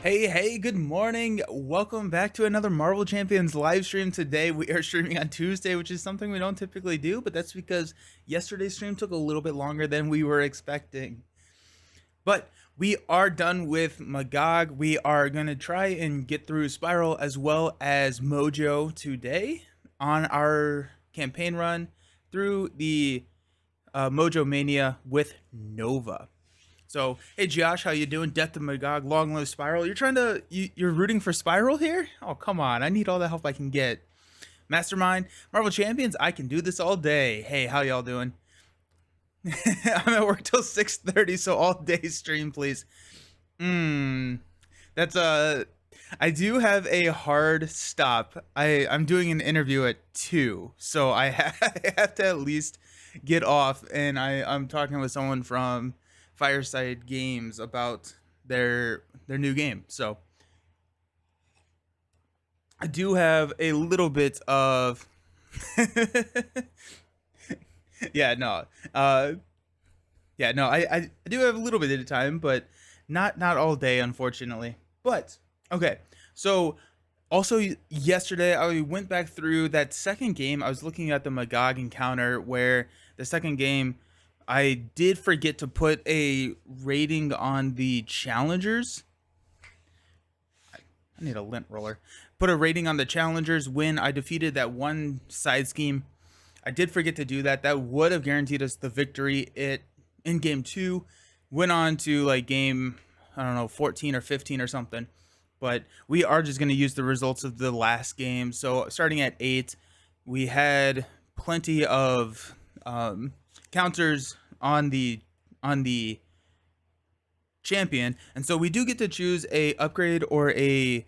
Hey, good morning. Welcome back to another Marvel Champions live stream. Today we are streaming on Tuesday, which is something we don't typically do, but that's because yesterday's stream took a little bit longer than we were expecting. But we are done with Magog. We are going to try and get through Spiral as well as Mojo today on our campaign run through the Mojo Mania with Nova. So, hey Josh, how you doing? Death to Magog, long live Spiral. You're rooting for Spiral here? Oh, come on. I need all the help I can get. Mastermind, Marvel Champions, I can do this all day. Hey, how y'all doing? I'm at work till 6:30, so all day stream, please. That's I do have a hard stop. I'm doing an interview at 2, so I have to at least get off, and I'm talking with someone from Fireside Games about their new game. So I do have a little bit of yeah, no. Yeah, no, I do have a little bit of time, but not all day, unfortunately. But okay, so also yesterday I went back through that second game. I was looking at the Magog encounter where the second game I did forget to put a rating on the challengers. I need a lint roller. Put a rating on the challengers when I defeated that one side scheme. I did forget to do that. That would have guaranteed us the victory. It in game 2 went on to like game, I don't know, 14 or 15 or something. But we are just going to use the results of the last game. So starting at 8, we had plenty of counters on the champion, and so we do get to choose a upgrade or a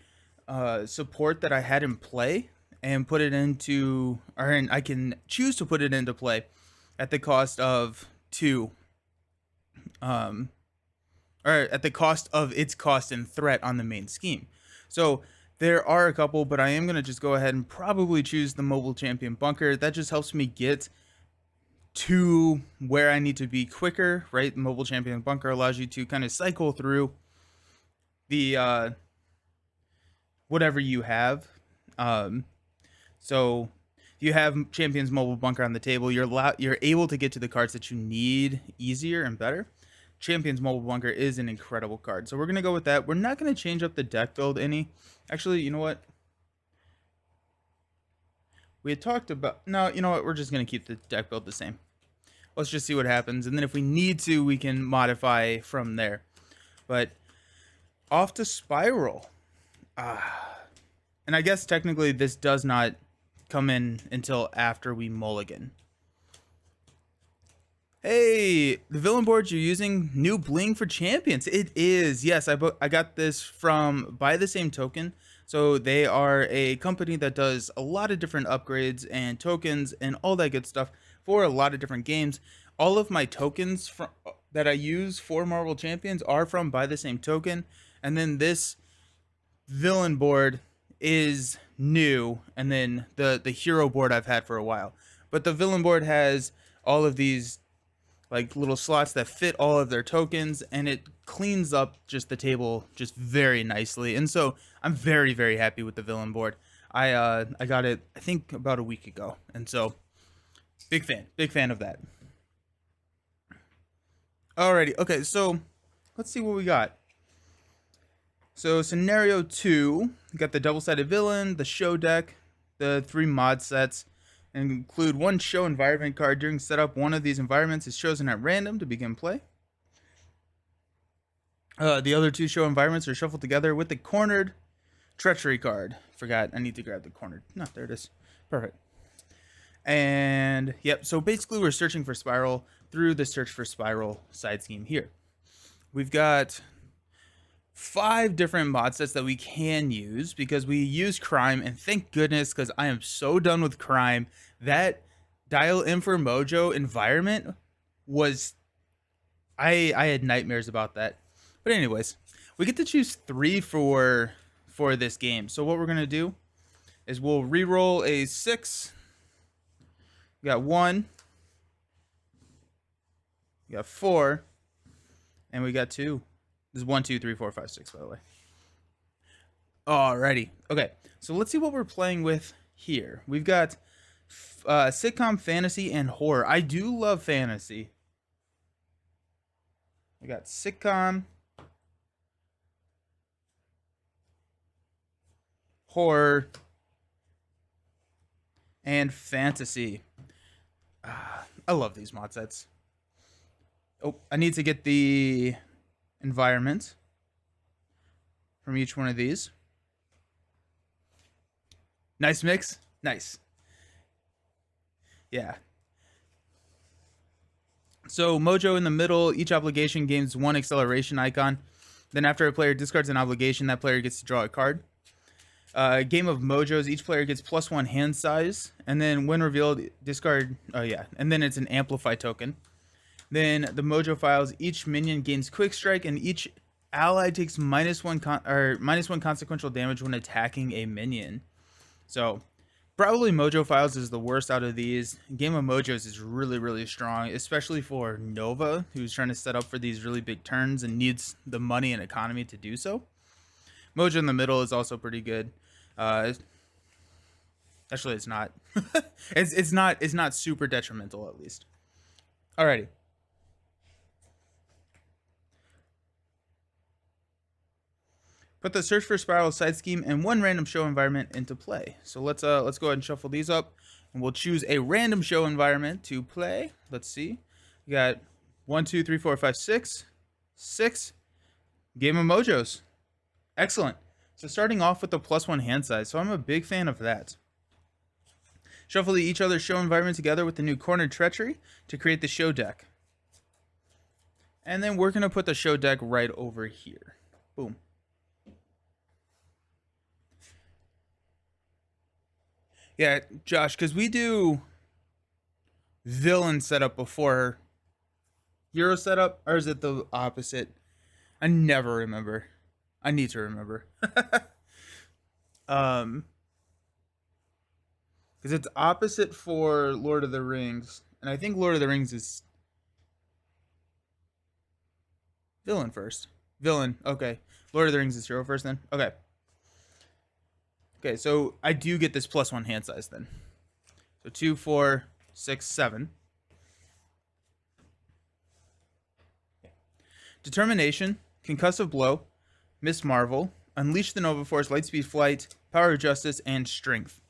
support that I had in play and put it into, or I can choose to put it into play at the cost of 2, um, or at the cost of its cost and threat on the main scheme. So there are a couple, but I am going to just go ahead and probably choose the mobile champion bunker. That just helps me get to where I need to be quicker, right? The mobile champion bunker allows you to kind of cycle through the whatever you have. Um, so if you have Champion's Mobile Bunker on the table, you're able to get to the cards that you need easier and better. Champion's Mobile Bunker is an incredible card, so we're gonna go with that. We're not gonna change up the deck build any. Actually, you know what? We had talked about no. You know what? We're just gonna keep the deck build the same. Let's just see what happens, and then if we need to, we can modify from there. But off to Spiral. And I guess technically this does not come in until after we mulligan. Hey, the villain board you're using, new bling for champions. It is. Yes, I got this from Buy the Same Token. So they are a company that does a lot of different upgrades and tokens and all that good stuff for a lot of different games. All of my tokens that I use for Marvel Champions are from Buy the Same Token. And then this villain board is new, and then the hero board I've had for a while. But the villain board has all of these like little slots that fit all of their tokens, and it cleans up just the table just very nicely. And so I'm very happy with the villain board. I got it I think about a week ago, and so big fan of that. Alrighty, okay, so let's see what we got. So scenario 2, we got the double-sided villain, the show deck, the 3 mod sets, and include 1 show environment card. During setup, one of these environments is chosen at random to begin play. The other 2 show environments are shuffled together with the cornered treachery card. Forgot, I need to grab the cornered. No, there it is. Perfect. And yep, so basically we're searching for Spiral through the search for Spiral side scheme here. We've got 5 different mod sets that we can use because we use crime, and thank goodness, because I am so done with crime. That dial in for Mojo environment was I had nightmares about that. But anyways, we get to choose 3 for this game. So what we're gonna do is we'll re-roll a 6. We got 1, we got 4, and we got 2. This is 1, 2, 3, 4, 5, 6, by the way. Alrighty. Okay. So let's see what we're playing with here. We've got sitcom, fantasy, and horror. I do love fantasy. We got sitcom, horror, and fantasy. I love these mod sets. Oh, I need to get the environment from each one of these. Nice mix. Nice. Yeah. So Mojo in the middle, each obligation gains one acceleration icon. Then after a player discards an obligation, that player gets to draw a card. Game of Mojos, each player gets +1 hand size. And then when revealed, discard, oh yeah, and then it's an amplify token. Then the Mojo files, each minion gains quick strike and each ally takes -1 consequential damage when attacking a minion. So probably Mojo Files is the worst out of these. Game of Mojos is really, really strong, especially for Nova, who's trying to set up for these really big turns and needs the money and economy to do so. Mojo in the middle is also pretty good. Actually, it's not. It's not super detrimental, at least. Alrighty. Put the search for spiral side scheme and one random show environment into play. So let's go ahead and shuffle these up, and we'll choose a random show environment to play. Let's see. We got 1, 2, 3, 4, 5, 6. 6. Game of Mojos. Excellent. So starting off with the +1 hand size. So I'm a big fan of that. Shuffle each other's show environment together with the new Cornered Treachery to create the show deck. And then we're going to put the show deck right over here. Boom. Yeah, Josh, because we do villain setup before hero setup, or is it the opposite? I never remember. I need to remember. Because it's opposite for Lord of the Rings, and I think Lord of the Rings is villain first. Villain, okay. Lord of the Rings is hero first, then. Okay. Okay, so I do get this +1 hand size then. So 2, 4, 6, 7. Determination, Concussive Blow, Miss Marvel, Unleash the Nova Force, Lightspeed Flight, Power of Justice, and Strength.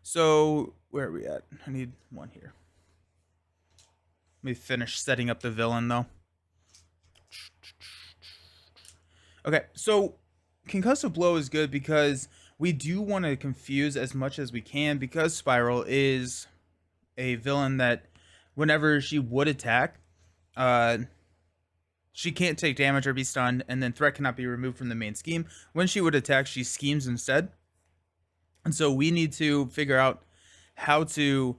So where are we at? I need one here. Let me finish setting up the villain though. Okay, so Concussive Blow is good because we do want to confuse as much as we can, because Spiral is a villain that whenever she would attack, she can't take damage or be stunned, and then threat cannot be removed from the main scheme. When she would attack, she schemes instead. And so we need to figure out how to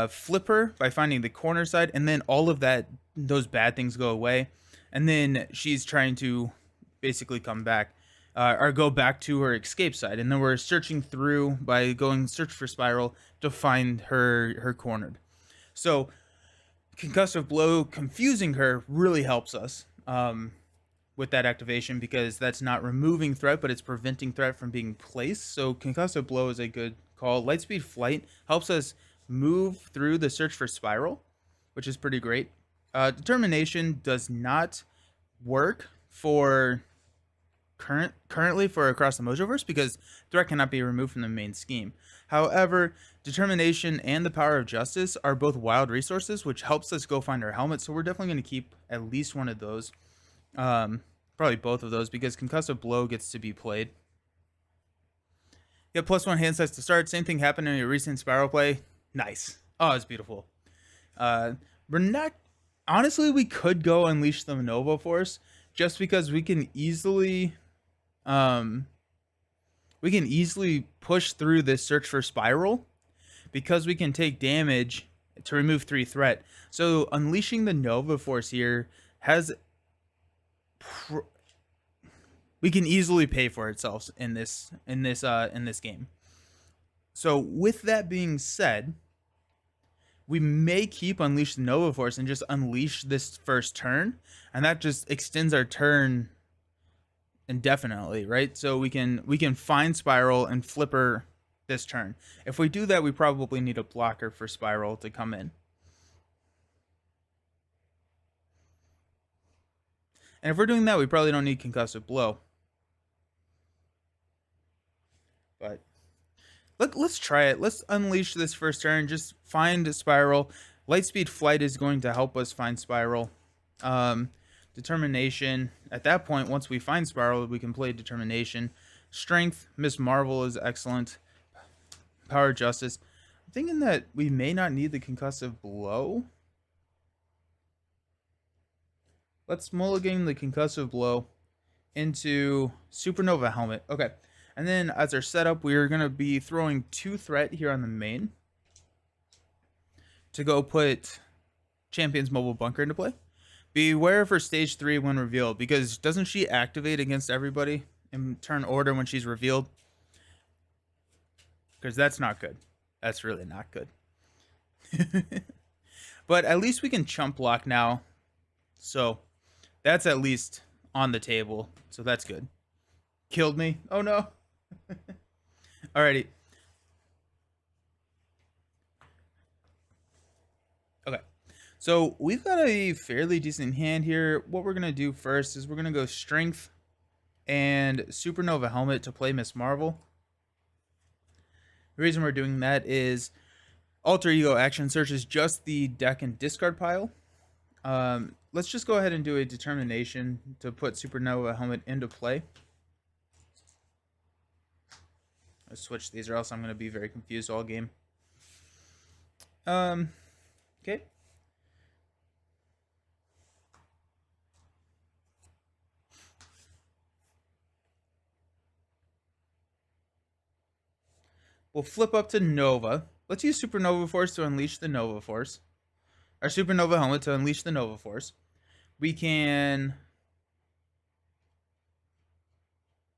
flip her by finding the corner side, and then all of those bad things go away. And then she's trying to basically come back. Or go back to her escape side, and then we're searching through by going search for Spiral to find her cornered. So Concussive Blow confusing her really helps us with that activation, because that's not removing threat, but it's preventing threat from being placed. So Concussive Blow is a good call. Lightspeed Flight helps us move through the search for Spiral, which is pretty great. Determination does not work for currently for across the Mojoverse, because threat cannot be removed from the main scheme. However, Determination and the Power of Justice are both wild resources, which helps us go find our helmet. So we're definitely going to keep at least one of those, probably both of those, because Concussive Blow gets to be played. You have +1 hand size to start. Same thing happened in your recent Spiral play. Nice. Oh, it's beautiful. We're not, honestly, we could go Unleash the Nova Force, just because we can easily push through this search for Spiral, because we can take damage to remove 3 threat. So unleashing the Nova Force here has we can easily pay for itself in this game. So with that being said, we may keep Unleash the Nova Force and just unleash this first turn, and that just extends our turn indefinitely, right? So we can find Spiral and flip her this turn. If we do that, we probably need a blocker for Spiral to come in. And if we're doing that, we probably don't need Concussive Blow. But let's try it. Let's unleash this first turn. Just find a Spiral. Lightspeed Flight is going to help us find Spiral. Determination. At that point, once we find Spiral, we can play Determination. Strength. Miss Marvel is excellent. Power Justice. I'm thinking that we may not need the Concussive Blow. Let's mulligan the Concussive Blow into Supernova Helmet. Okay. And then as our setup, we're going to be throwing 2 threat here on the main to go put Champion's Mobile Bunker into play. Beware of her stage 3 when revealed, because doesn't she activate against everybody in turn order when she's revealed? Because that's not good. That's really not good. But at least we can chump block now. So that's at least on the table. So that's good. Killed me. Oh no. Alrighty. Okay. So we've got a fairly decent hand here. What we're going to do first is we're going to go Strength and Supernova Helmet to play Miss Marvel. The reason we're doing that is Alter Ego action searches just the deck and discard pile. Let's just go ahead and do a Determination to put Supernova Helmet into play. Let's switch these or else I'm going to be very confused all game. Okay. We'll flip up to Nova. Let's use Supernova Force to unleash the Nova Force. Our Supernova Helmet to unleash the Nova Force. We can...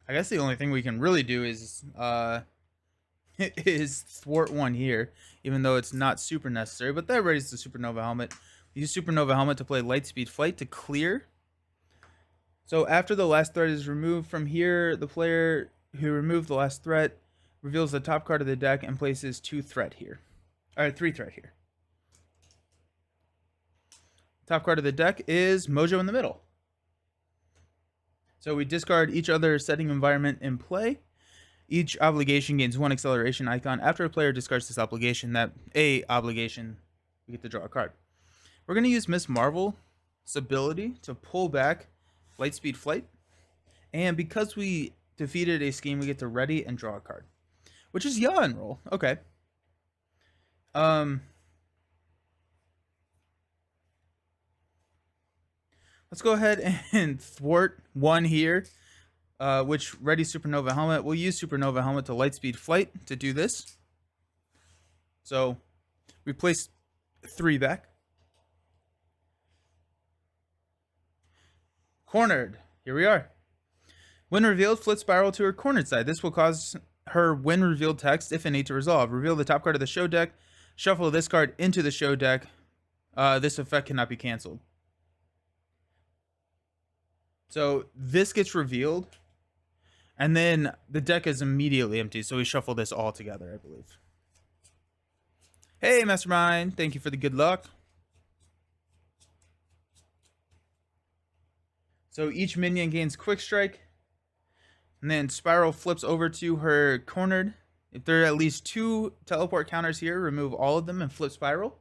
I guess the only thing we can really do is thwart one here, even though it's not super necessary. But that raises the Supernova Helmet. We use Supernova Helmet to play Lightspeed Flight to clear. So after the last threat is removed from here, the player who removed the last threat reveals the top card of the deck and places 2 threat here. Alright, 3 threat here. Top card of the deck is Mojo in the middle. So we discard each other setting environment in play. Each obligation gains 1 acceleration icon. After a player discards this obligation, we get to draw a card. We're going to use Miss Marvel's ability to pull back Lightspeed Flight. And because we defeated a scheme, we get to ready and draw a card. Which is Yaw and Roll. Okay. Let's go ahead and thwart one here, which ready Supernova Helmet. We'll use Supernova Helmet to Lightspeed Flight to do this. So we place 3 back. Cornered. Here we are. When revealed, flip Spiral to her cornered side. This will cause her when revealed text, if any, to resolve. Reveal the top card of the show deck. Shuffle this card into the show deck. This effect cannot be canceled. So this gets revealed, and then the deck is immediately empty. So we shuffle this all together, I believe. Hey, Mastermind. Thank you for the good luck. So each minion gains Quick Strike. And then Spiral flips over to her cornered. If there are at least 2 teleport counters here, remove all of them and flip Spiral.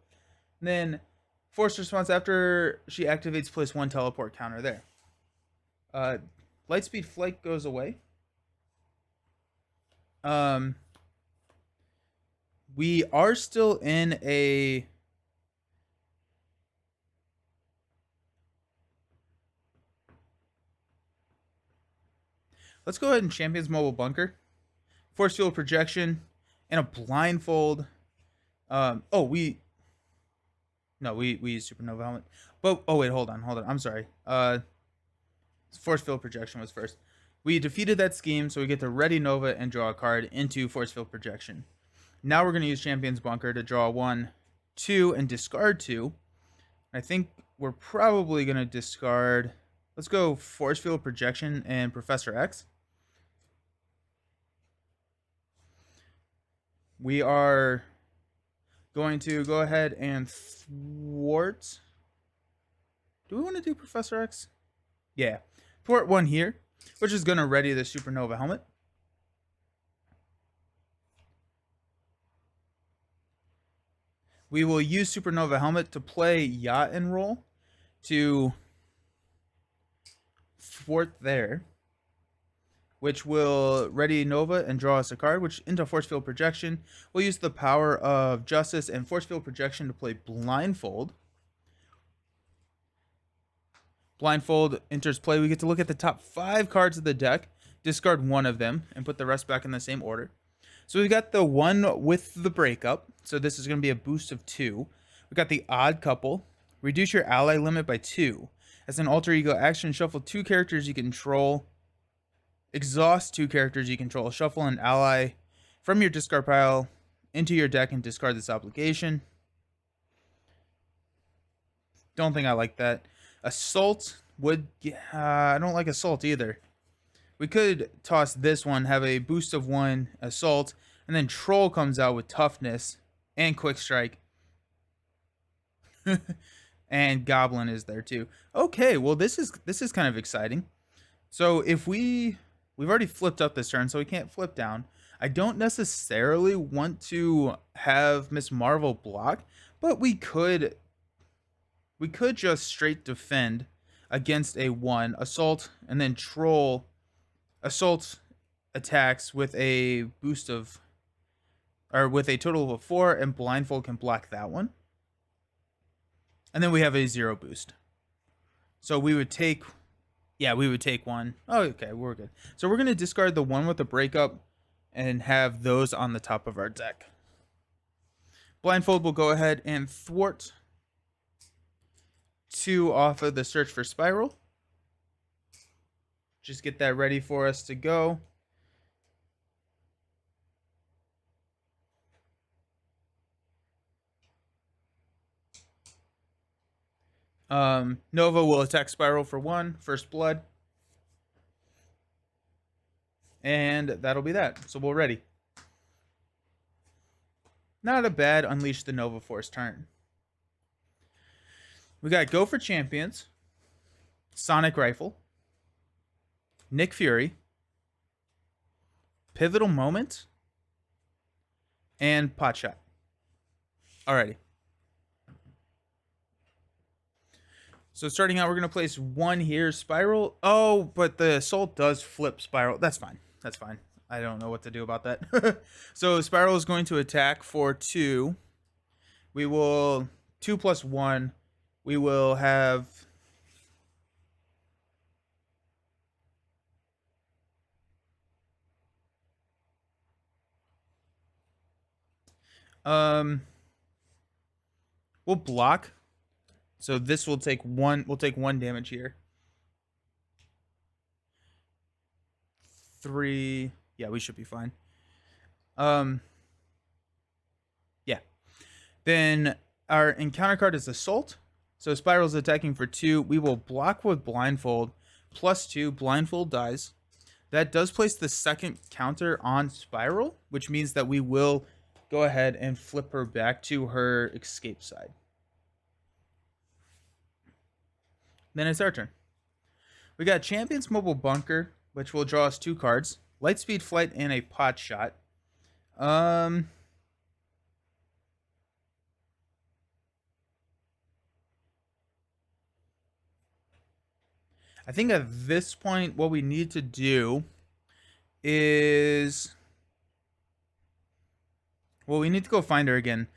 And then force response after she activates, place 1 teleport counter there. Lightspeed Flight goes away. We are still in a... Let's go ahead and Champion's Mobile Bunker. Force Field Projection. And a Blindfold. We use Supernova Helmet. But, oh wait, hold on. I'm sorry. Force Field Projection was first. We defeated that scheme, so we get to ready Nova and draw a card into Force Field Projection. Now we're going to use Champion's Bunker to draw 1, 2, and discard 2. I think we're probably going to discard... Let's go Force Field Projection and Professor X. We are going to go ahead and thwart. Do we want to do Professor X? Yeah. Thwart one here, which is going to ready the Supernova helmet. We will use Supernova helmet to play Yacht and Roll to thwart there, which will ready Nova and draw us a card, which into Force Field Projection. We'll use the power of Justice and Force Field Projection to play Blindfold. Blindfold enters play. We get to look at the top 5 cards of the deck, discard one of them, and put the rest back in the same order. So we've got the one with the breakup. So this is going to be a boost of 2. We've got the odd couple. Reduce your ally limit by 2. As an alter ego action, shuffle 2 characters you control. Exhaust 2 characters you control. Shuffle an ally from your discard pile into your deck and discard this obligation. Don't think I like that. Assault would... I don't like Assault either. We could toss this one, have a boost of 1, Assault, and then Troll comes out with Toughness and Quick Strike. And Goblin is there too. Okay, well this is kind of exciting. So if we've already flipped up this turn, so we can't flip down. I don't necessarily want to have Miss Marvel block, but we could just straight defend against a 1, Assault, and then Troll. Assault attacks with a boost of, or with a total of 4, and Blindfold can block that one. And then we have a 0 boost. So we would take, yeah, we would take 1. Oh, okay, we're good. So we're going to discard the 1 with the breakup and have those on the top of our deck. Blindfold will go ahead and thwart 2 off of the Search for Spiral. Just get that ready for us to go. Nova will attack Spiral for 1, First Blood. And that'll be that. So we're ready. Not a bad Unleash the Nova Force turn. We got Go for Champions, Sonic Rifle, Nick Fury, Pivotal Moment, and Potshot. Alrighty. So starting out, we're going to place 1 here, Spiral. Oh, but the Assault does flip Spiral. That's fine. That's fine. I don't know what to do about that. So Spiral is going to attack for 2. We will 2 plus 1. We will have we'll block. So this will take 1. We'll take 1 damage here. 3. Yeah, we should be fine. Yeah. Then our encounter card is Assault. So Spiral's attacking for 2. We will block with Blindfold. Plus 2. Blindfold dies. That does place the second counter on Spiral, which means that we will go ahead and flip her back to her escape side. Then it's our turn. We got Champion's Mobile Bunker, which will draw us 2 cards. Lightspeed Flight and a Pot Shot. I think at this point, what we need to do is... Well, we need to go find her again.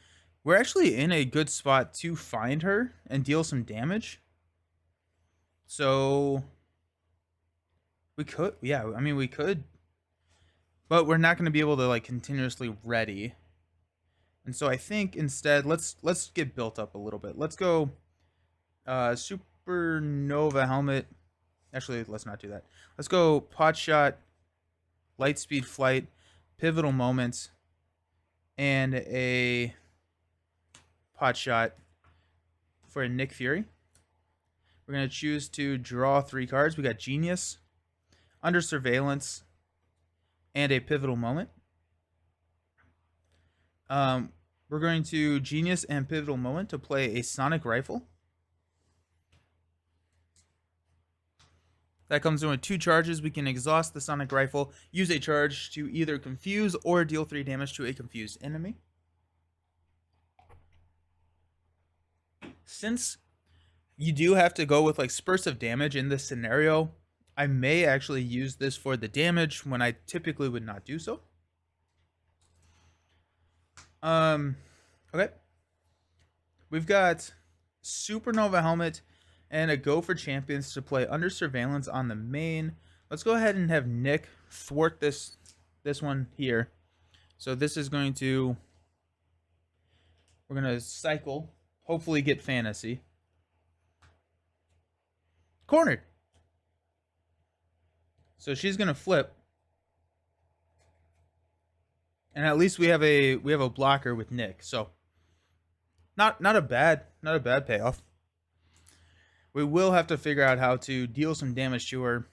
We're actually in a good spot to find her and deal some damage. So... We could... Yeah, I mean, we could... But we're not going to be able to, like, continuously ready. And so I think instead, let's get built up a little bit. Let's go Supernova Helmet. Actually, let's not do that. Let's go Pot Shot, Lightspeed Flight, Pivotal Moments, and a Pot Shot for a Nick Fury. We're going to choose to draw 3 cards. We got Genius, Under Surveillance, and a Pivotal Moment. We're going to Genius and Pivotal Moment to play a Sonic Rifle. That comes in with 2 charges. We can exhaust the Sonic Rifle, use a charge to either confuse or deal 3 damage to a confused enemy. Since you do have to go with like spurts of damage in this scenario, I may actually use this for the damage when I typically would not do so. Okay. We've got Supernova Helmet and a Go for Champions to play Under Surveillance on the main. Let's go ahead and have Nick thwart this one here. So this is going to, we're going to cycle, hopefully get Fantasy. Cornered. So she's going to flip. And at least we have a blocker with Nick. So not a bad payoff. We will have to figure out how to deal some damage to her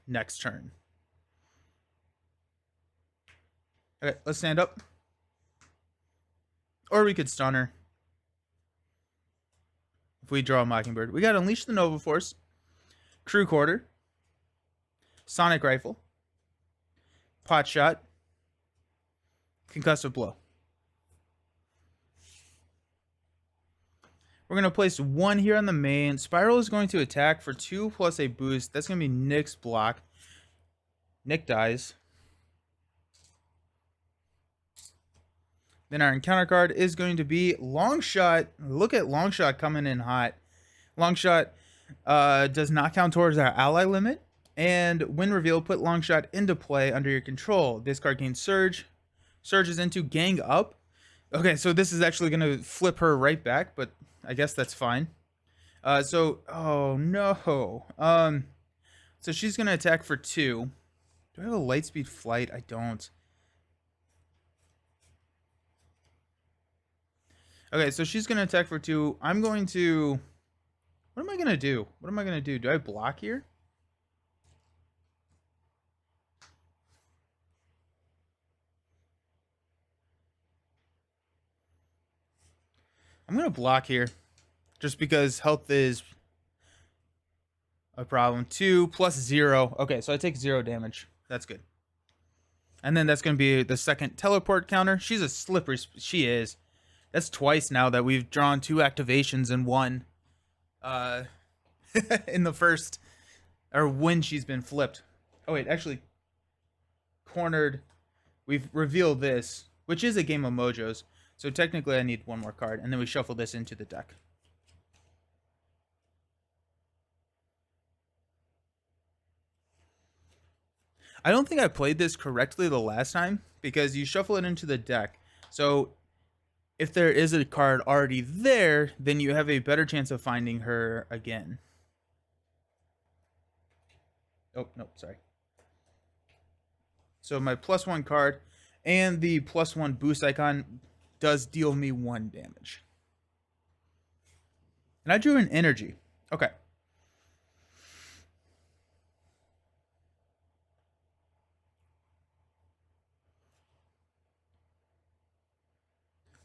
next turn. Okay, let's stand up. Or we could stun her. If we draw a Mockingbird. We got Unleash the Nova Force, Crew Quarter, Sonic Rifle, Pot Shot, Concussive Blow. We're going to place 1 here on the main. Spiral is going to attack for 2 plus a boost. That's going to be Nick's block. Nick dies. Then our encounter card is going to be Longshot. Look at Longshot coming in hot. Longshot does not count towards our ally limit. And when revealed, put Longshot into play under your control. This card gains Surge. Surges into Gang Up. Okay, so this is actually going to flip her right back, but I guess that's fine. Oh no. So she's going to attack for 2. Do I have a Lightspeed Flight? I don't. Okay, so she's going to attack for 2. I'm going to... What am I going to do? What am I going to do? Do I block here? I'm going to block here. Just because health is a problem. 2 plus 0. Okay, so I take 0 damage. That's good. And then that's going to be the second teleport counter. She's a slippery... She is. That's twice now that we've drawn 2 activations in one. In the first... Or when she's been flipped. Oh, wait. Actually, cornered. We've revealed this, which is a game of Mojos. So technically I need 1 more card. And then we shuffle this into the deck. I don't think I played this correctly the last time, because you shuffle it into the deck. So if there is a card already there, then you have a better chance of finding her again. Oh, no, sorry. So my +1 card and the +1 boost icon does deal me 1 damage. And I drew an energy. Okay.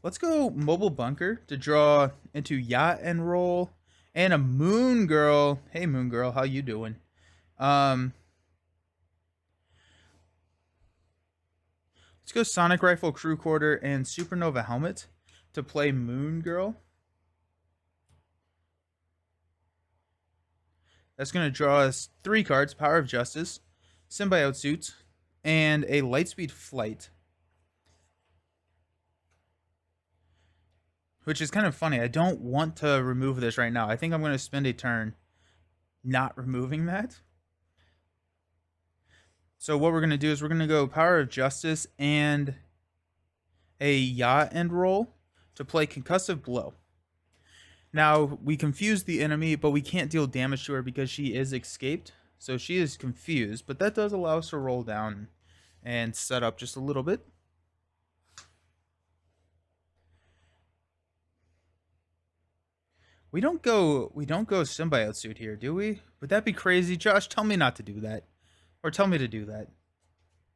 Let's go Mobile Bunker to draw into Yacht and Roll and a Moon Girl. Hey, Moon Girl, how you doing? Let's go Sonic Rifle, Crew Quarter, and Supernova Helmet to play Moon Girl. That's going to draw us 3 cards, Power of Justice, Symbiote Suit, and a Lightspeed Flight. Which is kind of funny. I don't want to remove this right now. I think I'm going to spend a turn not removing that. So what we're going to do is we're going to go Power of Justice and a Yacht and Roll to play Concussive Blow. Now, we confuse the enemy, but we can't deal damage to her because she is escaped. So she is confused, but that does allow us to roll down and set up just a little bit. We don't go symbiote suit here, do we? Would that be crazy? Josh, tell me not to do that. Or tell me to do that.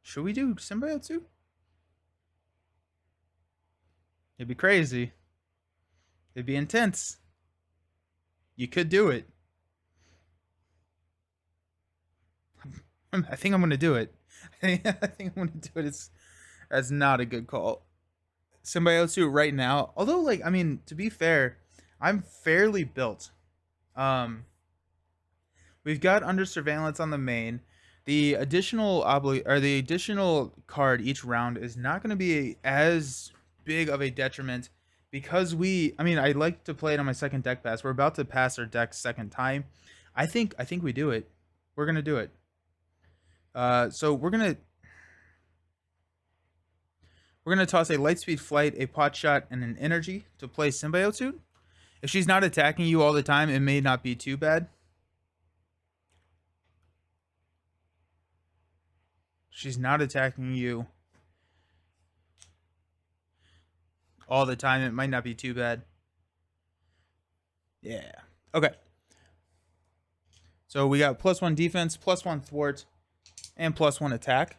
Should we do symbiote suit? It'd be crazy. It'd be intense. You could do it. I think I'm gonna do it. I think I'm gonna do it. That's not a good call. Symbiote suit right now. Although, like, I mean, to be fair, I'm fairly built. Um, we've got under surveillance on the main. The additional card each round is not going to be as big of a detriment because I mean, I like to play it on my second deck pass. We're about to pass our deck second time. I think we do it. We're gonna do it. So we're gonna toss a lightspeed flight, a pot shot, and an energy to play symbiote suit. If she's not attacking you all the time, it may not be too bad. She's not attacking you all the time. It might not be too bad. Yeah. Okay. So we got +1 defense, +1 thwart, and +1 attack.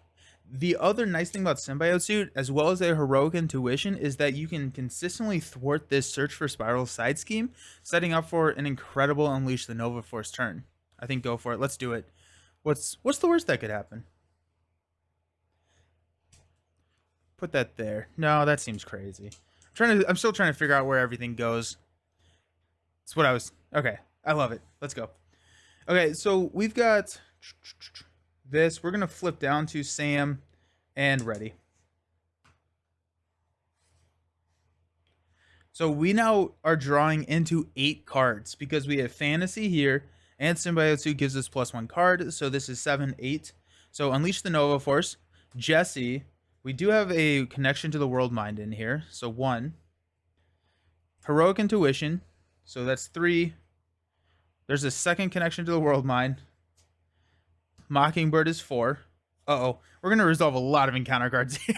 The other nice thing about Symbiote Suit, as well as a heroic intuition, is that you can consistently thwart this search for spiral side scheme, setting up for an incredible Unleash the Nova Force turn. I think go for it. Let's do it. What's the worst that could happen? Put that there. No, that seems crazy. I'm still trying to figure out where everything goes. It's what I was. Okay, I love it. Let's go. Okay, so we've got this. We're gonna flip down to Sam and ready. So we now are drawing into 8 cards because we have Fantasy here, and Symbiote Suit gives us +1 card. So this is 7, 8. So Unleash the Nova Force, Jesse. We do have a connection to the World Mind in here. So 1. Heroic Intuition. So that's 3. There's a second connection to the World Mind. Mockingbird is 4. Uh-oh. We're going to resolve a lot of encounter cards here.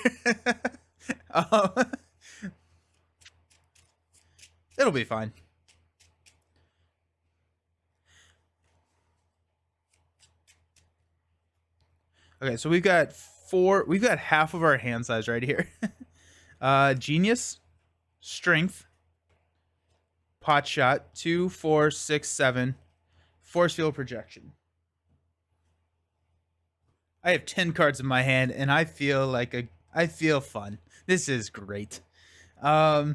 It'll be fine. Okay, so we've got half of our hand size right here. Genius, Strength, Pot Shot, 2, 4, 6, 7, Force Field Projection. I have 10 cards in my hand, and I feel fun. This is great. Oh,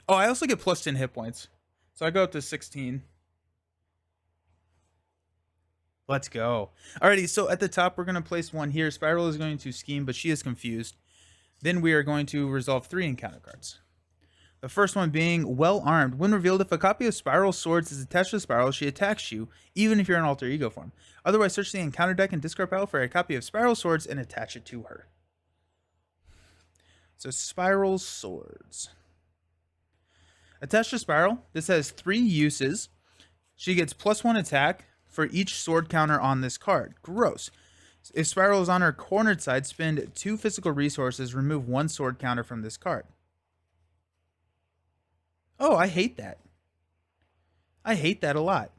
I also get +10 hit points, so I go up to 16. Let's go. Alrighty, so at the top, we're going to place 1 here. Spiral is going to scheme, but she is confused. Then we are going to resolve 3 encounter cards. The first one being Well Armed. When revealed, if a copy of Spiral Swords is attached to Spiral, she attacks you, even if you're in alter ego form. Otherwise, search the encounter deck and discard pile for a copy of Spiral Swords and attach it to her. So Spiral Swords. Attached to Spiral, this has 3 uses. She gets +1 attack for each sword counter on this card. Gross. If Spiral is on her cornered side, spend 2 physical resources, remove 1 sword counter from this card. Oh, I hate that. I hate that a lot.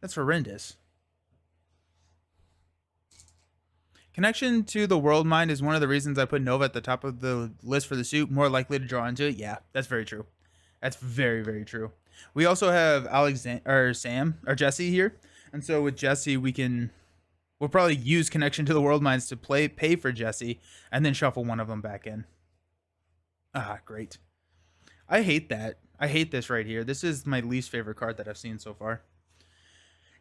That's horrendous. Connection to the World Mind is one of the reasons I put Nova at the top of the list for the suit. More likely to draw into it. Yeah, that's very true. That's very, very true. We also have Jesse here. And so with Jesse, we'll probably use Connection to the World Minds to pay for Jesse, and then shuffle one of them back in. Ah, great. I hate that. I hate this right here. This is my least favorite card that I've seen so far.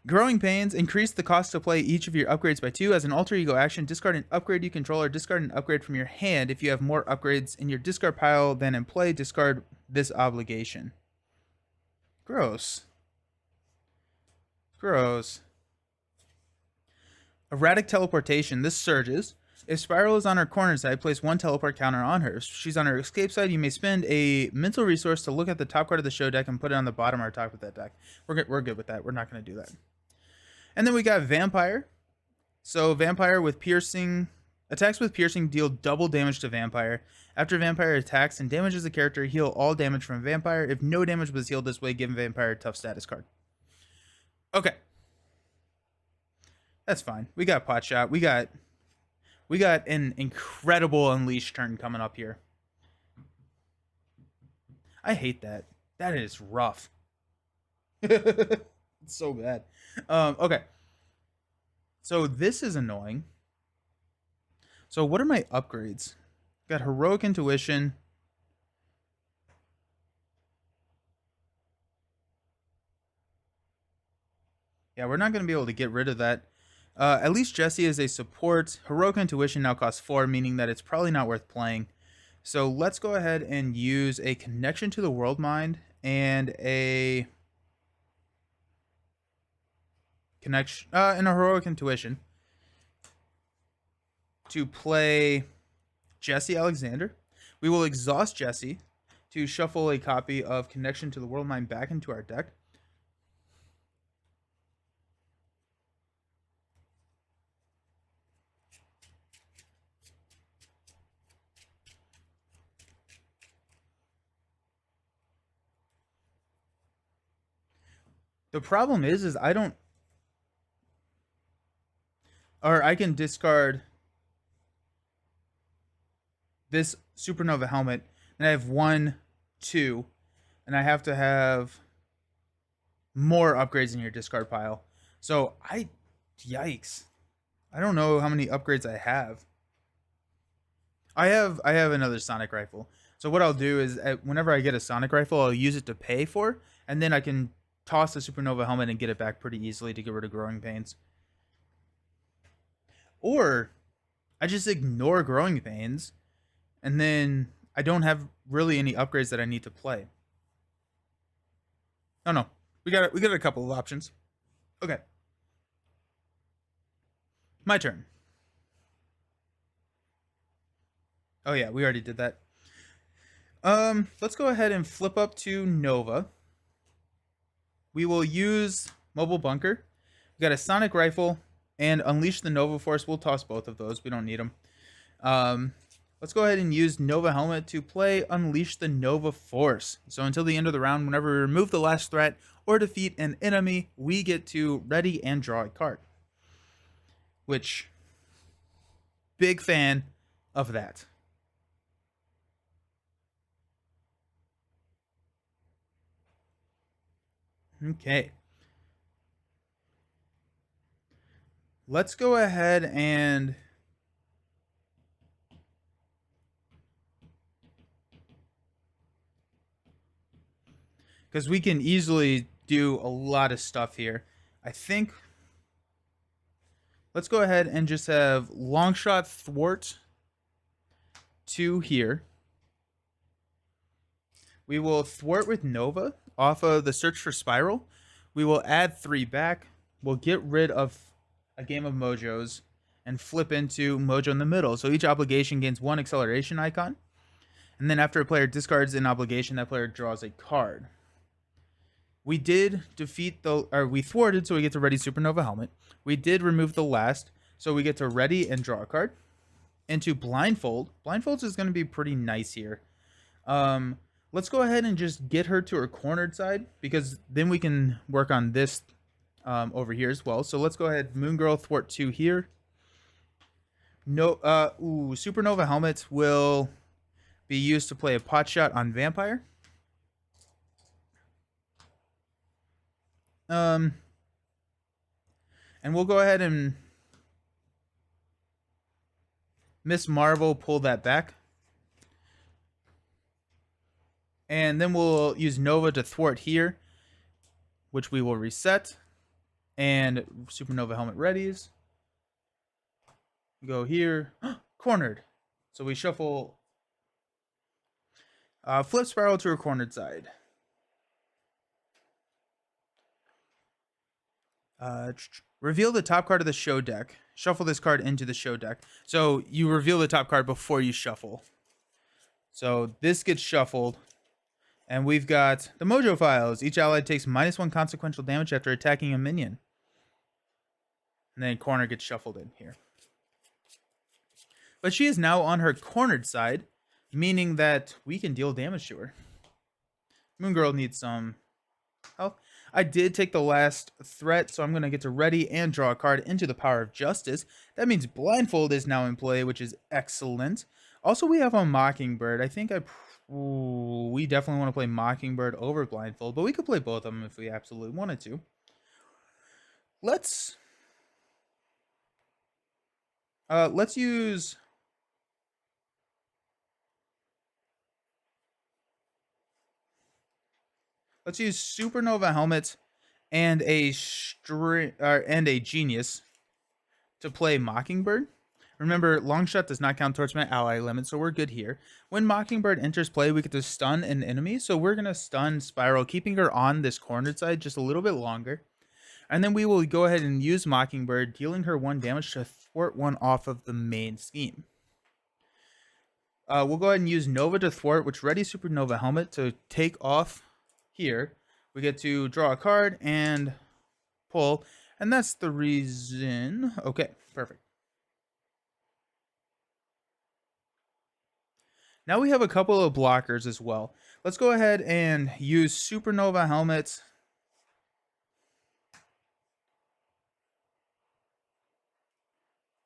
Growing Pains. Increase the cost to play each of your upgrades by 2. As an alter ego action, discard an upgrade you control or discard an upgrade from your hand. If you have more upgrades in your discard pile than in play, discard this obligation. Gross. Gross. Erratic Teleportation. This surges. If Spiral is on her corner side, place 1 teleport counter on her. If she's on her escape side, you may spend a mental resource to look at the top card of the show deck and put it on the bottom or top of that deck. We're good with that. We're not going to do that. And then we got Vampire. So Vampire with Piercing, Attacks with piercing deal double damage to vampire. After vampire attacks and damages a character, heal all damage from vampire. If no damage was healed this way, give vampire a tough status card. Okay. That's fine. We got pot shot. We got an incredible unleash turn coming up here. I hate that. That is rough. It's so bad. Okay. So this is annoying. So what are my upgrades? Got heroic intuition. Yeah, we're not going to be able to get rid of that. At least Jesse is a support. Heroic intuition now costs 4, meaning that it's probably not worth playing. So let's go ahead and use a connection to the world mind and a connection and a heroic intuition to play Jesse Alexander. We will exhaust Jesse to shuffle a copy of Connection to the World Mind back into our deck. The problem is I don't, or I can discard this Supernova helmet, and I have 1, 2, and I have to have more upgrades in your discard pile. So yikes. I don't know how many upgrades I have. I have another sonic rifle. So what I'll do is whenever I get a sonic rifle, I'll use it to pay for, and then I can toss the Supernova helmet and get it back pretty easily to get rid of growing pains. Or I just ignore growing pains, and then I don't have really any upgrades that I need to play. Oh no, we got a couple of options. Okay, my turn. Oh yeah, we already did that. Let's go ahead and flip up to Nova. We will use Mobile Bunker. We got a Sonic Rifle and Unleash the Nova Force. We'll toss both of those. We don't need them. Let's go ahead and use Nova Helmet to play Unleash the Nova Force. So until the end of the round, whenever we remove the last threat or defeat an enemy, we get to ready and draw a card. Which, big fan of that. Okay. Let's go ahead and because we can easily do a lot of stuff here. I think let's go ahead and just have Longshot Thwart 2 here. We will thwart with Nova off of the Search for Spiral. We will add 3 back. We'll get rid of a game of Mojos and flip into Mojo in the middle. So each obligation gains 1 acceleration icon. And then after a player discards an obligation, that player draws a card. We did defeat we thwarted, so we get to ready Supernova Helmet. We did remove the last, so we get to ready and draw a card. Into Blindfold. Blindfolds is going to be pretty nice here. Let's go ahead and just get her to her cornered side, because then we can work on this over here as well. So let's go ahead, Moon Girl Thwart 2 here. No, Supernova Helmet will be used to play a pot shot on Vampire. And we'll go ahead and Miss Marvel, pull that back. And then we'll use Nova to thwart here, which we will reset. And Supernova Helmet readies. Go here. Cornered. So we shuffle Flip Spiral to her cornered side. Reveal the top card of the show deck. Shuffle this card into the show deck. So you reveal the top card before you shuffle. So this gets shuffled. And we've got the Mojo Files. Each allied takes -1 consequential damage after attacking a minion. And then corner gets shuffled in here. But she is now on her cornered side, meaning that we can deal damage to her. Moon Girl needs some health. I did take the last threat, so I'm going to get to ready and draw a card into the Power of Justice. That means Blindfold is now in play, which is excellent. Also, we have a Mockingbird. I think we definitely want to play Mockingbird over Blindfold, but we could play both of them if we absolutely wanted to. Let's use Supernova Helmet and a Genius to play Mockingbird. Remember, Longshot does not count towards my ally limit, so we're good here. When Mockingbird enters play, we get to stun an enemy, so we're going to stun Spiral, keeping her on this cornered side just a little bit longer. And then we will go ahead and use Mockingbird, dealing her 1 damage to thwart one off of the main scheme. We'll go ahead and use Nova to thwart, which readies Supernova Helmet to take off here. We get to draw a card and pull, and that's the reason. Okay, perfect. Now we have a couple of blockers as well. Let's go ahead and use Supernova Helmet.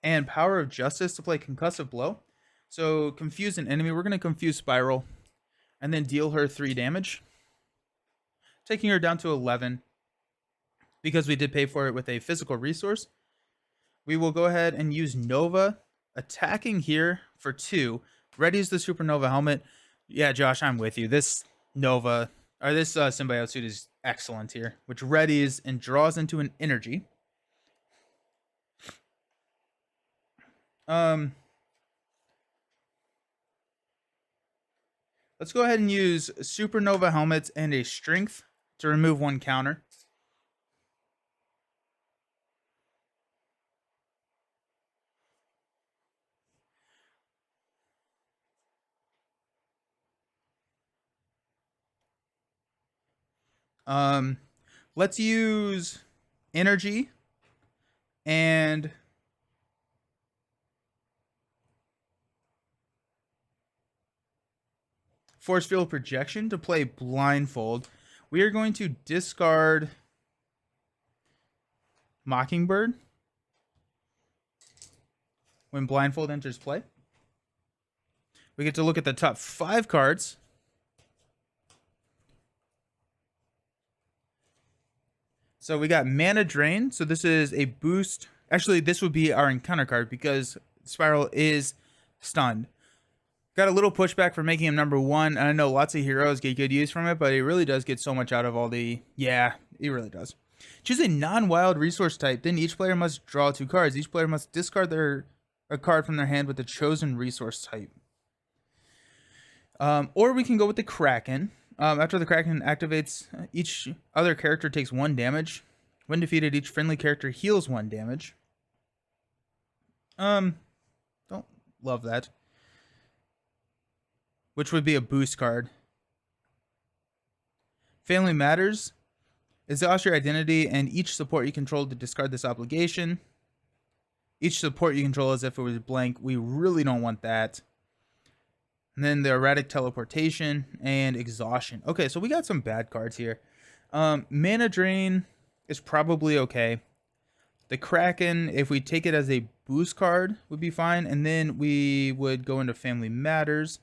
And Power of Justice to play Concussive Blow. So confuse an enemy. We're going to confuse Spiral and then deal her 3 damage, taking her down to 11 because we did pay for it with a physical resource. We will go ahead and use Nova, attacking here for 2. Readies the Supernova Helmet. Yeah, Josh, I'm with you. This Nova, or this Symbiote suit is excellent here, which readies and draws into an energy. Let's go ahead and use Supernova Helmets and a Strength to remove 1 counter. Let's use Energy and Force Field Projection to play Blindfold. We are going to discard Mockingbird when Blindfold enters play. We get to look at the top 5 cards. So we got Mana Drain. So this is a boost. Actually, this would be our encounter card because Spiral is stunned. Got a little pushback for making him number 1. I know lots of heroes get good use from it, but he really does get so much out of all the... Yeah, he really does. Choose a non-wild resource type. Then each player must draw 2 cards. Each player must discard a card from their hand with the chosen resource type. Or we can go with the Kraken. After the Kraken activates, each other character takes 1 damage. When defeated, each friendly character heals 1 damage. Don't love that. Which would be a boost card. Family Matters. Exhaust your identity and each support you control to discard this obligation. Each support you control as if it was blank. We really don't want that. And then the Erratic Teleportation and Exhaustion. Okay, so we got some bad cards here. Mana Drain is probably okay. The Kraken, if we take it as a boost card, would be fine. And then we would go into Family Matters.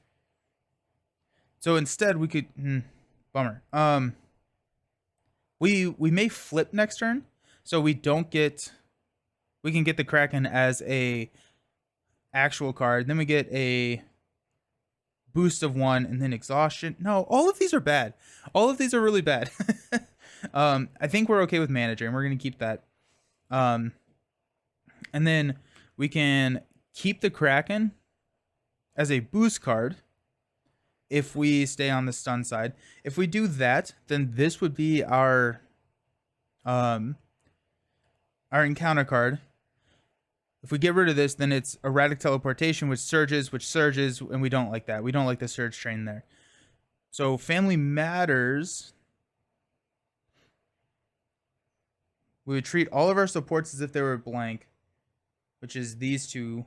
So instead, we could... bummer. We may flip next turn. So we don't get... We can get the Kraken as a actual card. Then we get a boost of 1 and then exhaustion. No, all of these are bad. All of these are really bad. I think we're okay with Manager, and we're going to keep that. And then we can keep the Kraken as a boost card if we stay on the stun side. If we do that, then this would be our encounter card. If we get rid of this, then it's Erratic Teleportation, which surges, and we don't like that. We don't like the surge train there. So Family Matters. We would treat all of our supports as if they were blank, which is these 2.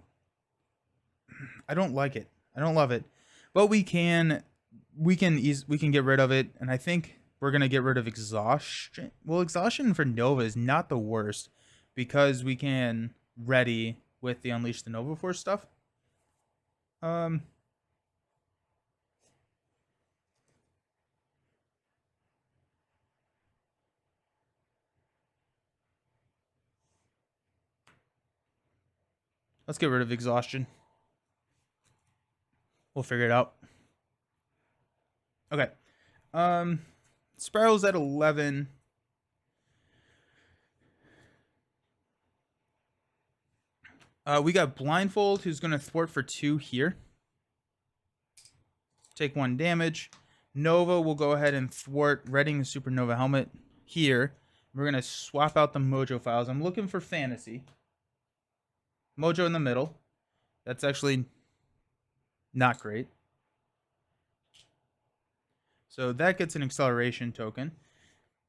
I don't like it. I don't love it. But we can get rid of it, and I think we're gonna get rid of exhaustion. Well, exhaustion for Nova is not the worst because we can ready with the Unleash the Nova Force stuff. Um, let's get rid of exhaustion. We'll figure it out. Okay. Spiral's at 11. We got Blindfold, who's going to thwart for 2 here. Take 1 damage. Nova will go ahead and thwart, readying the Supernova helmet here. We're going to swap out the Mojo files. I'm looking for Fantasy. Mojo in the middle. That's actually not great. So that gets an acceleration token.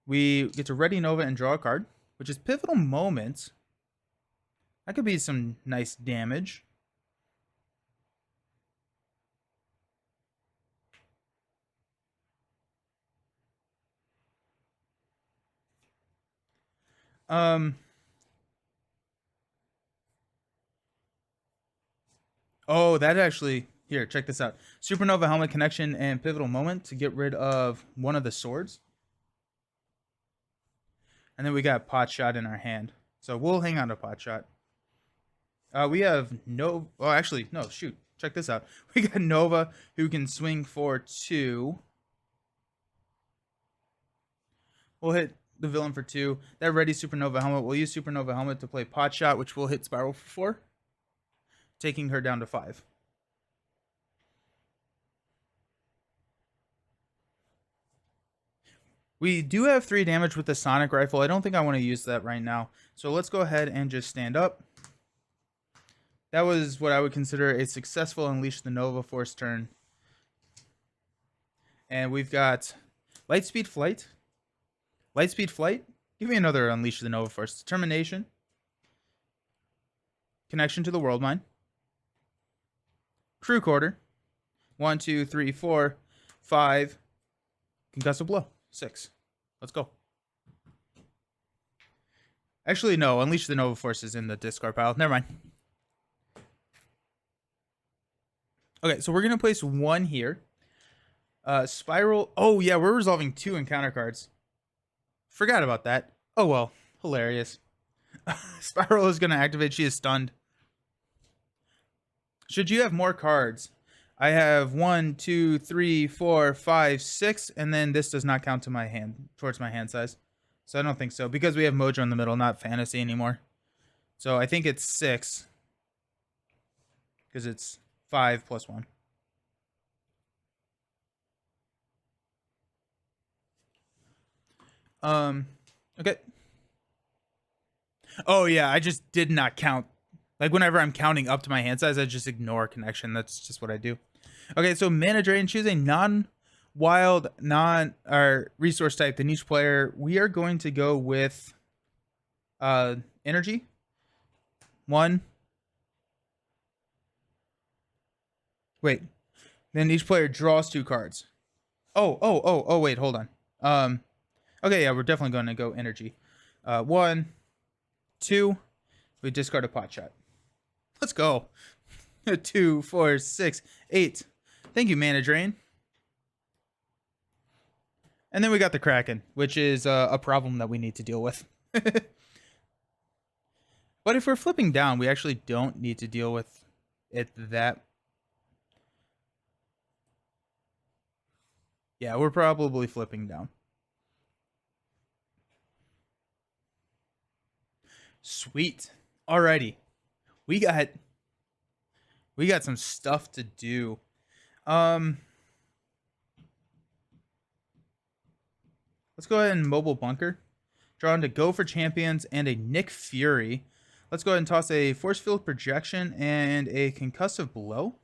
We get to ready Nova and draw a card, which is Pivotal Moment. That could be some nice damage. Oh, that actually... Here, check this out. Supernova Helmet Connection and Pivotal Moment to get rid of one of the swords. And then we got Pot Shot in our hand. So we'll hang on to Pot Shot. We have no... Oh, actually, no, shoot. Check this out. We got Nova, who can swing for 2. We'll hit the villain for 2. That ready Supernova Helmet. We'll use Supernova Helmet to play Pot Shot, which will hit Spiral for 4. Taking her down to 5. We do have 3 damage with the Sonic Rifle. I don't think I want to use that right now. So let's go ahead and just stand up. That was what I would consider a successful Unleash the Nova Force turn. And we've got Lightspeed Flight. Lightspeed Flight. Give me another Unleash the Nova Force. Determination. Connection to the World Mine. Crew Quarter. 1, 2, 3, 4, 5. Concussive Blow. 6. Let's go. Actually, no. Unleash the Nova Force is in the discard pile. Never mind. Okay, so we're going to place 1 here. Spiral. Oh, yeah, we're resolving 2 encounter cards. Forgot about that. Oh, well. Hilarious. Spiral is going to activate. She is stunned. Should you have more cards? I have 1, 2, 3, 4, 5, 6, and then this does not count to my hand, towards my hand size. So I don't think so, because we have Mojo in the middle, not Fantasy anymore. So I think it's 6, because it's 5 plus 1. Okay. Oh yeah, I just did not count. Like whenever I'm counting up to my hand size, I just ignore connection. That's just what I do. Okay, so Mana Drain, choose a non-wild, resource type. Then each player, we are going to go with energy. 1. Wait. Then each player draws 2 cards. Oh, wait, hold on. Okay, yeah, we're definitely going to go energy. 1, 2. We discard a Pot Shot. Let's go. 2, 4, 6, 8. Thank you, Mana Drain. And then we got the Kraken, which is a problem that we need to deal with. But if we're flipping down, we actually don't need to deal with it that. Yeah, we're probably flipping down. Sweet. Alrighty. We got some stuff to do. Let's go ahead and Mobile Bunker. Draw into Go for Champions and a Nick Fury. Let's go ahead and toss a Force Field Projection and a Concussive Blow.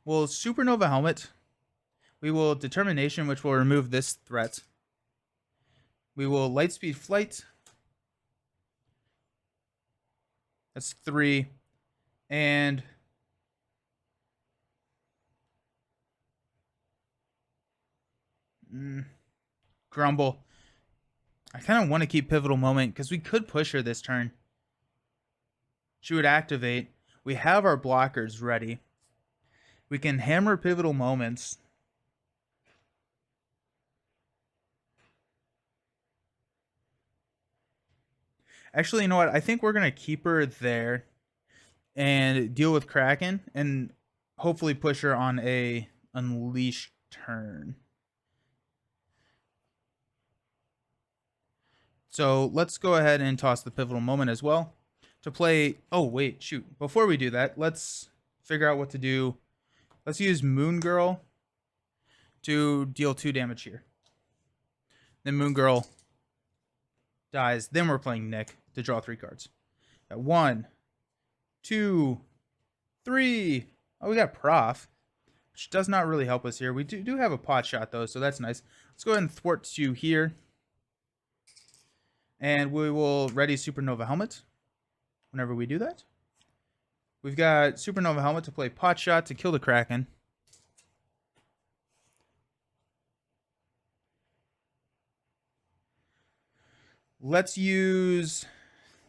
We'll Supernova Helmet. We will Determination, which will remove this threat. We will Lightspeed Flight. That's 3. And Grumble. I kind of want to keep Pivotal Moment because we could push her this turn. She would activate. We have our blockers ready. We can hammer Pivotal Moments. Actually, you know what? I think we're going to keep her there and deal with Kraken and hopefully push her on a Unleash turn. So let's go ahead and toss the Pivotal Moment as well to play. Oh, wait, shoot. Before we do that, let's figure out what to do. Let's use Moon Girl to deal 2 damage here. Then Moon Girl dies. Then we're playing Nick to draw 3 cards. At 1, 2, 3. Oh, we got Prof, which does not really help us here. We do have a pot shot, though, so that's nice. Let's go ahead and thwart 2 here. And we will ready Supernova Helmet whenever we do that. We've got Supernova Helmet to play pot shot to kill the Kraken. Let's use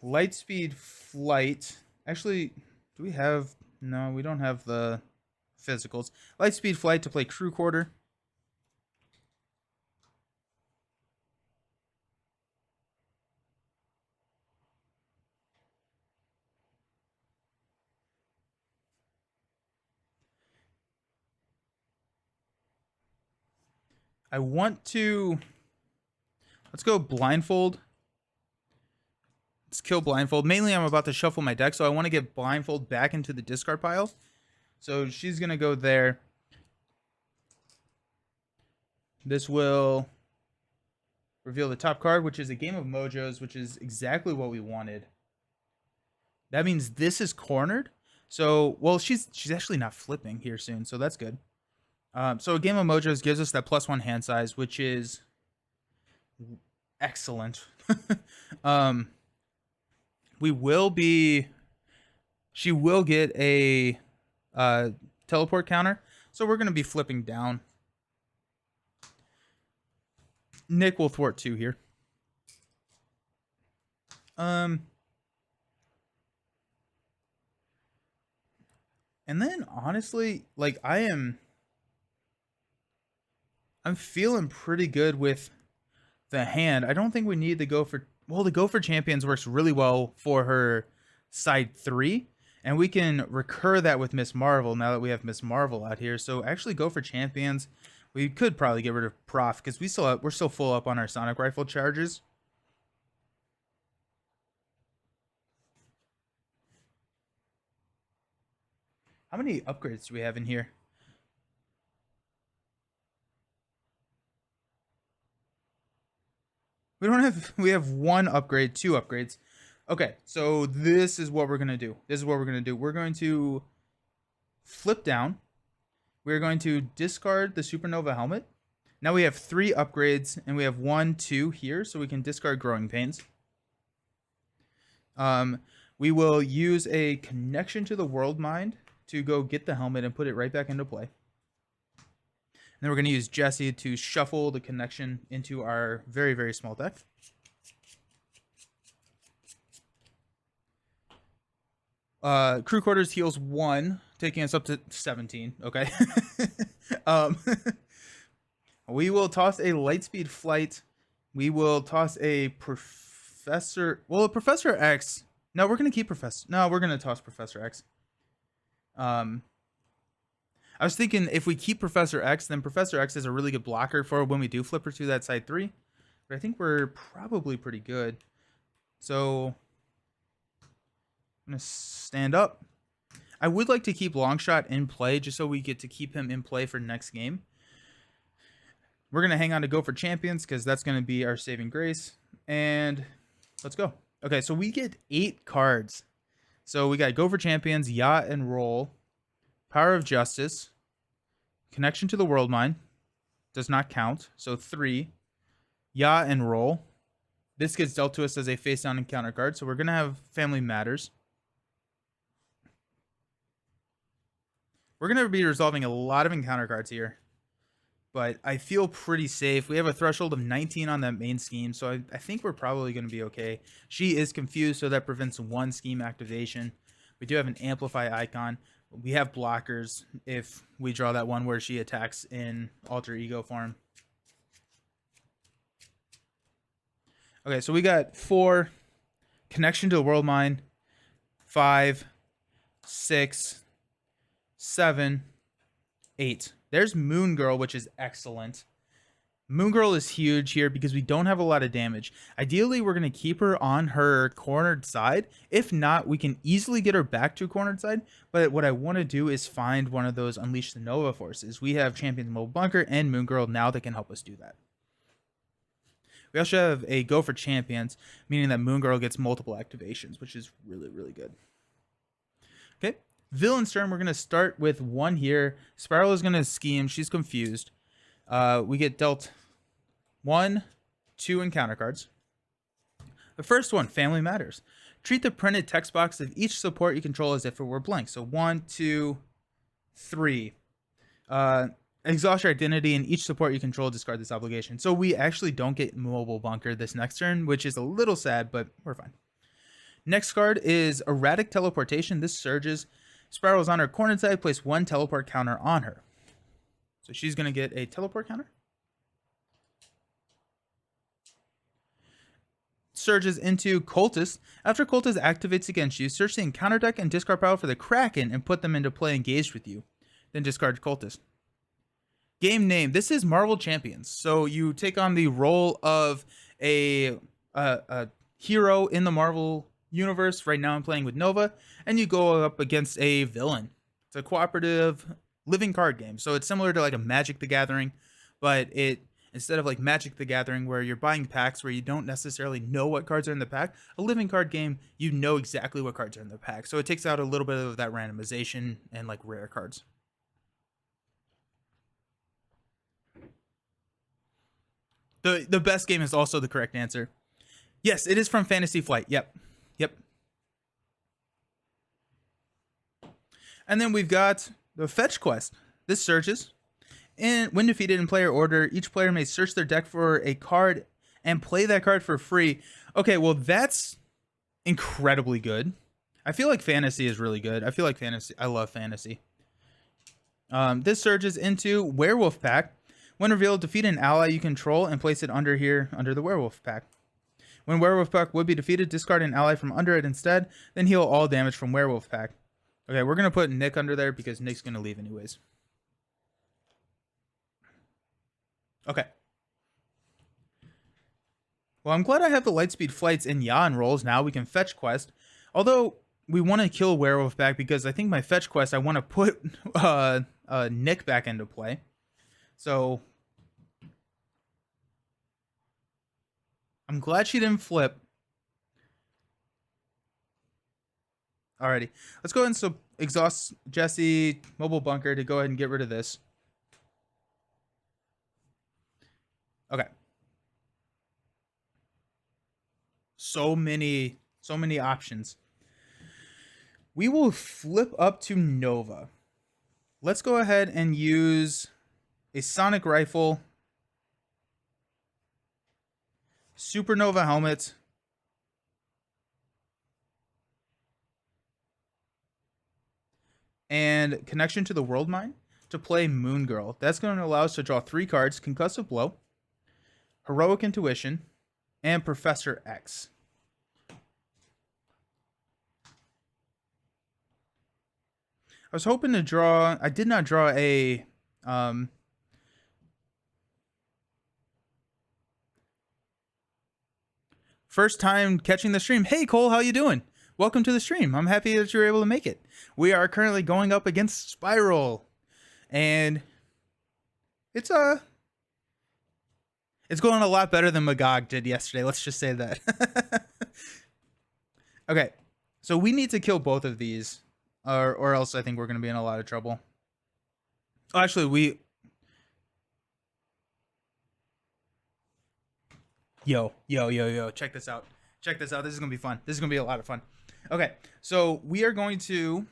Lightspeed Flight. Actually, do we have... No, we don't have the physicals. Lightspeed Flight to play Crew Quarter. I want to... Let's go Blindfold. Let's kill Blindfold. Mainly, I'm about to shuffle my deck, so I want to get Blindfold back into the discard pile. So she's going to go there. This will reveal the top card, which is a game of Mojos, which is exactly what we wanted. That means this is cornered. So, well, she's actually not flipping here soon, so that's good. So a game of Mojos gives us that +1 hand size, which is excellent. We will be... She will get a teleport counter, so we're going to be flipping down. Nick will thwart 2 here. And then, honestly, like, I'm feeling pretty good with the hand. I don't think we need to go for... Well, the Go for Champions works really well for her side 3. And we can recur that with Miss Marvel now that we have Miss Marvel out here. So actually Go for Champions. We could probably get rid of Prof because we're still full up on our Sonic Rifle charges. How many upgrades do we have in here? We have 1 upgrade, 2 upgrades. Okay, so this is what we're going to do. We're going to flip down. We're going to discard the Supernova Helmet. Now we have 3 upgrades, and we have 1, 2 here, so we can discard Growing Pains. We will use a Connection to the World Mind to go get the helmet and put it right back into play. And then we're going to use Jesse to shuffle the connection into our very, very small deck. Crew Quarters heals 1, taking us up to 17. Okay. We will toss a Lightspeed Flight. We will toss a Professor... Well, a Professor X... No, we're going to keep Professor... No, we're going to toss Professor X. I was thinking if we keep Professor X, then Professor X is a really good blocker for when we do flip her to that side 3. But I think we're probably pretty good. So I'm going to stand up. I would like to keep Longshot in play just so we get to keep him in play for next game. We're going to hang on to Go for Champions because that's going to be our saving grace. And let's go. Okay, so we get 8 cards. So we got Go for Champions, Yacht and Roll, Power of Justice, Connection to the World Mind, does not count, so 3, Yacht and Roll. This gets dealt to us as a face down encounter card, so we're going to have Family Matters. We're going to be resolving a lot of encounter cards here, but I feel pretty safe. We have a threshold of 19 on that main scheme, so I think we're probably going to be okay. She is confused, so that prevents one scheme activation. We do have an amplify icon. We have blockers if we draw that one where she attacks in alter ego form. Okay, so we got 4, connection to the world mine, 5, 6, 7, 8. There's Moon Girl, which is excellent. Moon Girl is huge here because we don't have a lot of damage. Ideally, we're going to keep her on her cornered side. If not, we can easily get her back to a cornered side. But what I want to do is find one of those Unleash the Nova forces. We have Champion Mobile Bunker and Moon Girl now that can help us do that. We also have a Go for Champions, meaning that Moon Girl gets multiple activations, which is really, really good. Okay, Villain's turn. We're going to start with 1 here. Spiral is going to scheme. She's confused. We get dealt 1, 2 encounter cards. The first one, Family Matters. Treat the printed text box of each support you control as if it were blank. So 1, 2, 3. Exhaust your identity, and each support you control discard this obligation. So we actually don't get Mobile Bunker this next turn, which is a little sad, but we're fine. Next card is Erratic Teleportation. This surges. Spiral is on her cornered side. Place 1 teleport counter on her. So she's going to get a teleport counter. Surges into Cultist. After Cultist activates against you, search the encounter deck and discard power for the Kraken and put them into play engaged with you. Then discard Cultist. Game name. This is Marvel Champions. So you take on the role of a hero in the Marvel universe. Right now I'm playing with Nova, and you go up against a villain. It's a cooperative living card game. So it's similar to like a Magic the Gathering, but instead of like Magic the Gathering where you're buying packs where you don't necessarily know what cards are in the pack, a living card game, you know exactly what cards are in the pack. So it takes out a little bit of that randomization and like rare cards. The best game is also the correct answer. Yes, it is from Fantasy Flight. Yep. And then we've got the Fetch Quest. This surges. And when defeated in player order, each player may search their deck for a card and play that card for free. Okay, well, that's incredibly good. I feel like Fantasy is really good. I love Fantasy. This surges into Werewolf Pack. When revealed, defeat an ally you control and place it under the Werewolf Pack. When Werewolf Pack would be defeated, discard an ally from under it instead, then heal all damage from Werewolf Pack. Okay, we're going to put Nick under there because Nick's going to leave anyways. Okay. Well, I'm glad I have the Lightspeed Flights and Yan rolls now. We can Fetch Quest. Although, we want to kill Werewolf back because I think my Fetch Quest, I want to put Nick back into play. So, I'm glad she didn't flip. Alrighty. Let's go ahead and exhaust Jesse, Mobile Bunker to go ahead and get rid of this. Okay. So many options. We will flip up to Nova. Let's go ahead and use a Sonic Rifle, Supernova Helmet, and Connection to the World Mine to play Moon Girl. That's going to allow us to draw 3 cards: Concussive Blow, Heroic Intuition, and Professor X. I was hoping to draw... I did not draw a... first time catching the stream. Hey, Cole, how you doing? Welcome to the stream. I'm happy that you were able to make it. We are currently going up against Spiral. And it's going a lot better than Magog did yesterday. Let's just say that. Okay. So we need to kill both of these. Or else I think we're going to be in a lot of trouble. Oh, actually, Yo. Check this out. This is going to be fun. This is going to be a lot of fun. Okay. So we are going to...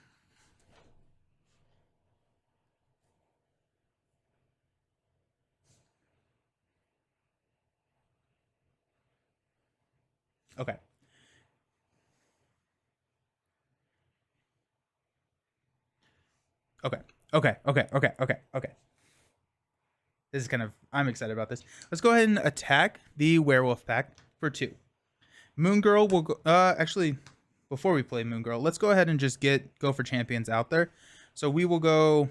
Okay. Okay. Okay. Okay. Okay. Okay. Okay. This is kind of, I'm excited about this. Let's go ahead and attack the werewolf pack for 2. Moon Girl will go, actually, before we play Moon Girl, let's go ahead and just go for champions out there. So we will go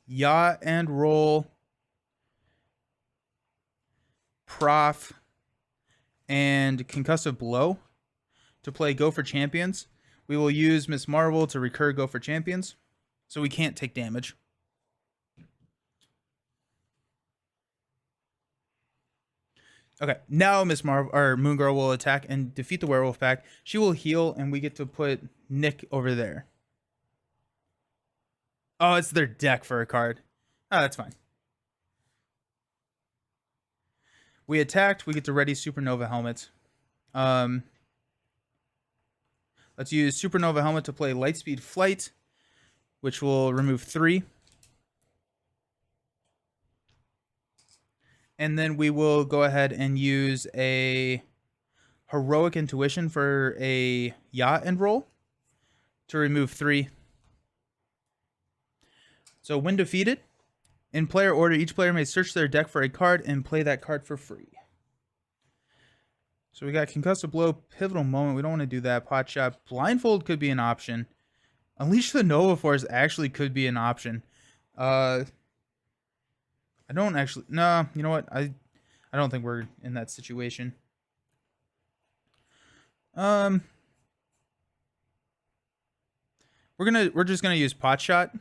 yacht and roll, prof, and concussive blow to play go for champions. We will use Miss Marvel to recur go for champions, so we can't take damage. Okay, now Miss Marvel or Moon Girl will attack and defeat the werewolf pack. She will heal, and we get to put Nick over there. Oh, it's their deck for a card. Oh, that's fine. We attacked. We get to ready Supernova Helmet. Let's use Supernova Helmet to play Lightspeed Flight, which will remove 3. And then we will go ahead and use a Heroic Intuition for a yacht and roll to remove 3. So when defeated, in player order, each player may search their deck for a card and play that card for free. So we got Concussive Blow, Pivotal Moment. We don't want to do that. Pot Shot. Blindfold could be an option. Unleash the Nova Force actually could be an option. I don't actually... No, you know what? I don't think we're in that situation. We're just gonna use Pot Shot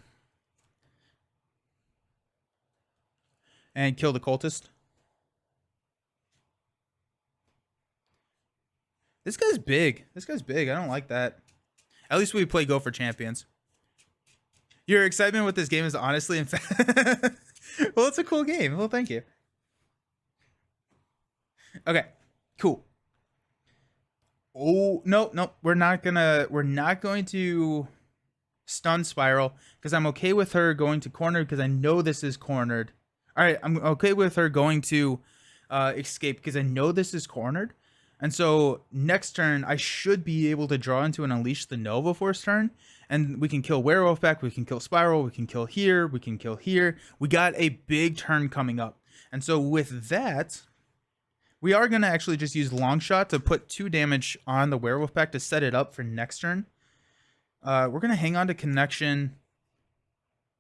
and kill the cultist. This guy's big. This guy's big. I don't like that. At least we play Go for Champions. Your excitement with this game is honestly, in fact... Well, it's a cool game. Well, thank you. Okay, cool. Oh, no. We're not going to stun Spiral because I'm okay with her going to corner because I know this is cornered. All right, I'm okay with her going to escape because I know this is cornered. And so next turn, I should be able to draw into an Unleash the Nova Force turn. And we can kill Werewolf back, we can kill Spiral, we can kill here, we can kill here. We got a big turn coming up. And so with that, we are going to actually just use Long Shot to put 2 damage on the Werewolf pack to set it up for next turn. We're going to hang on to Connection.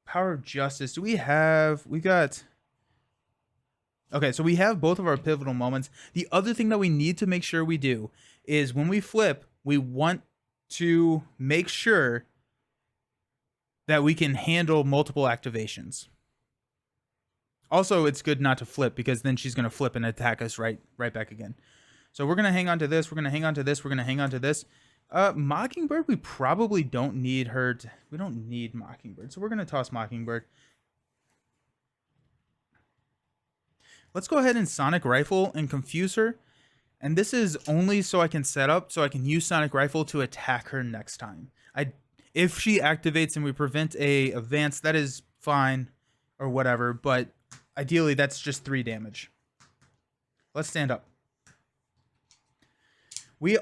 Power of Justice. Do we have... We got... Okay, so we have both of our pivotal moments. The other thing that we need to make sure we do is when we flip, we want to make sure that we can handle multiple activations. Also, it's good not to flip because then she's going to flip and attack us right back again. So we're going to hang on to this. We're going to hang on to this. We're going to hang on to this. Mockingbird, we probably don't need her. We don't need Mockingbird. So we're going to toss Mockingbird. Let's go ahead and Sonic Rifle and confuse her. And this is only so I can set up so I can use Sonic Rifle to attack her next time. If she activates and we prevent a advance, that is fine or whatever. But ideally, that's just 3 damage. Let's stand up. We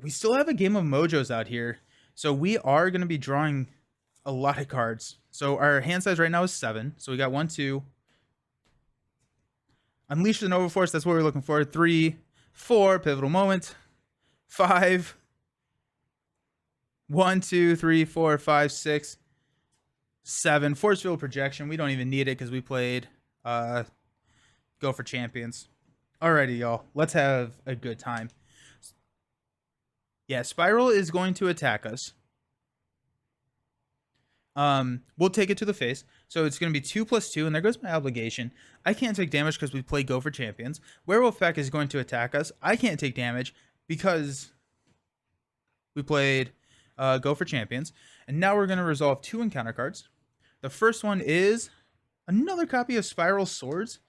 still have a game of Mojos out here. So we are going to be drawing a lot of cards. So our hand size right now is 7. So we got 1, 2. Unleash the Nova Force, that's what we're looking for. 3, 4, pivotal moment. 5. 1, 2, 3, 4, 5, 6, 7. Force field projection. We don't even need it because we played Go for Champions. Alrighty, y'all. Let's have a good time. Yeah, Spiral is going to attack us. We'll take it to the face. So it's going to be 2 + 2, and there goes my obligation. I can't take damage because we play Go for Champions. Werewolf Pack is going to attack us. I can't take damage because we played Go for Champions. And now we're going to resolve 2 encounter cards. The first one is another copy of Spiral Swords.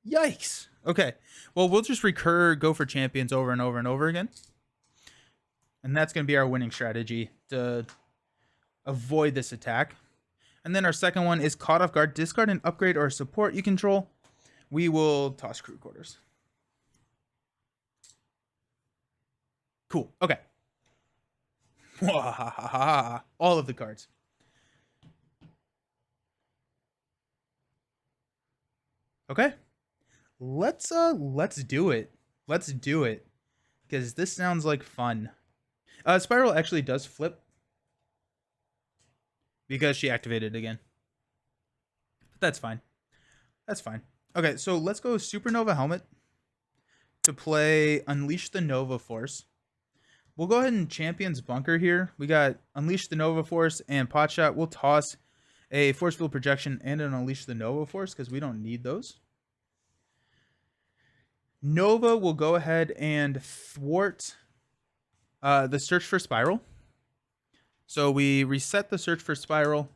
Yikes. Okay. Well, we'll just recur Go for Champions over and over and over again. And that's going to be our winning strategy to avoid this attack. And then our second one is Caught Off Guard. Discard an upgrade or support you control. We will toss Crew Quarters. Cool. Okay. All of the cards. Okay. Let's do it. Let's do it. Because this sounds like fun. Spiral actually does flip because she activated again. But that's fine. That's fine. Okay, so let's go Supernova Helmet to play Unleash the Nova Force. We'll go ahead and Champion's Bunker here. We got Unleash the Nova Force and Potshot. We'll toss a Force Field Projection and an Unleash the Nova Force because we don't need those. Nova will go ahead and thwart the Search for Spiral. So we reset the Search for Spiral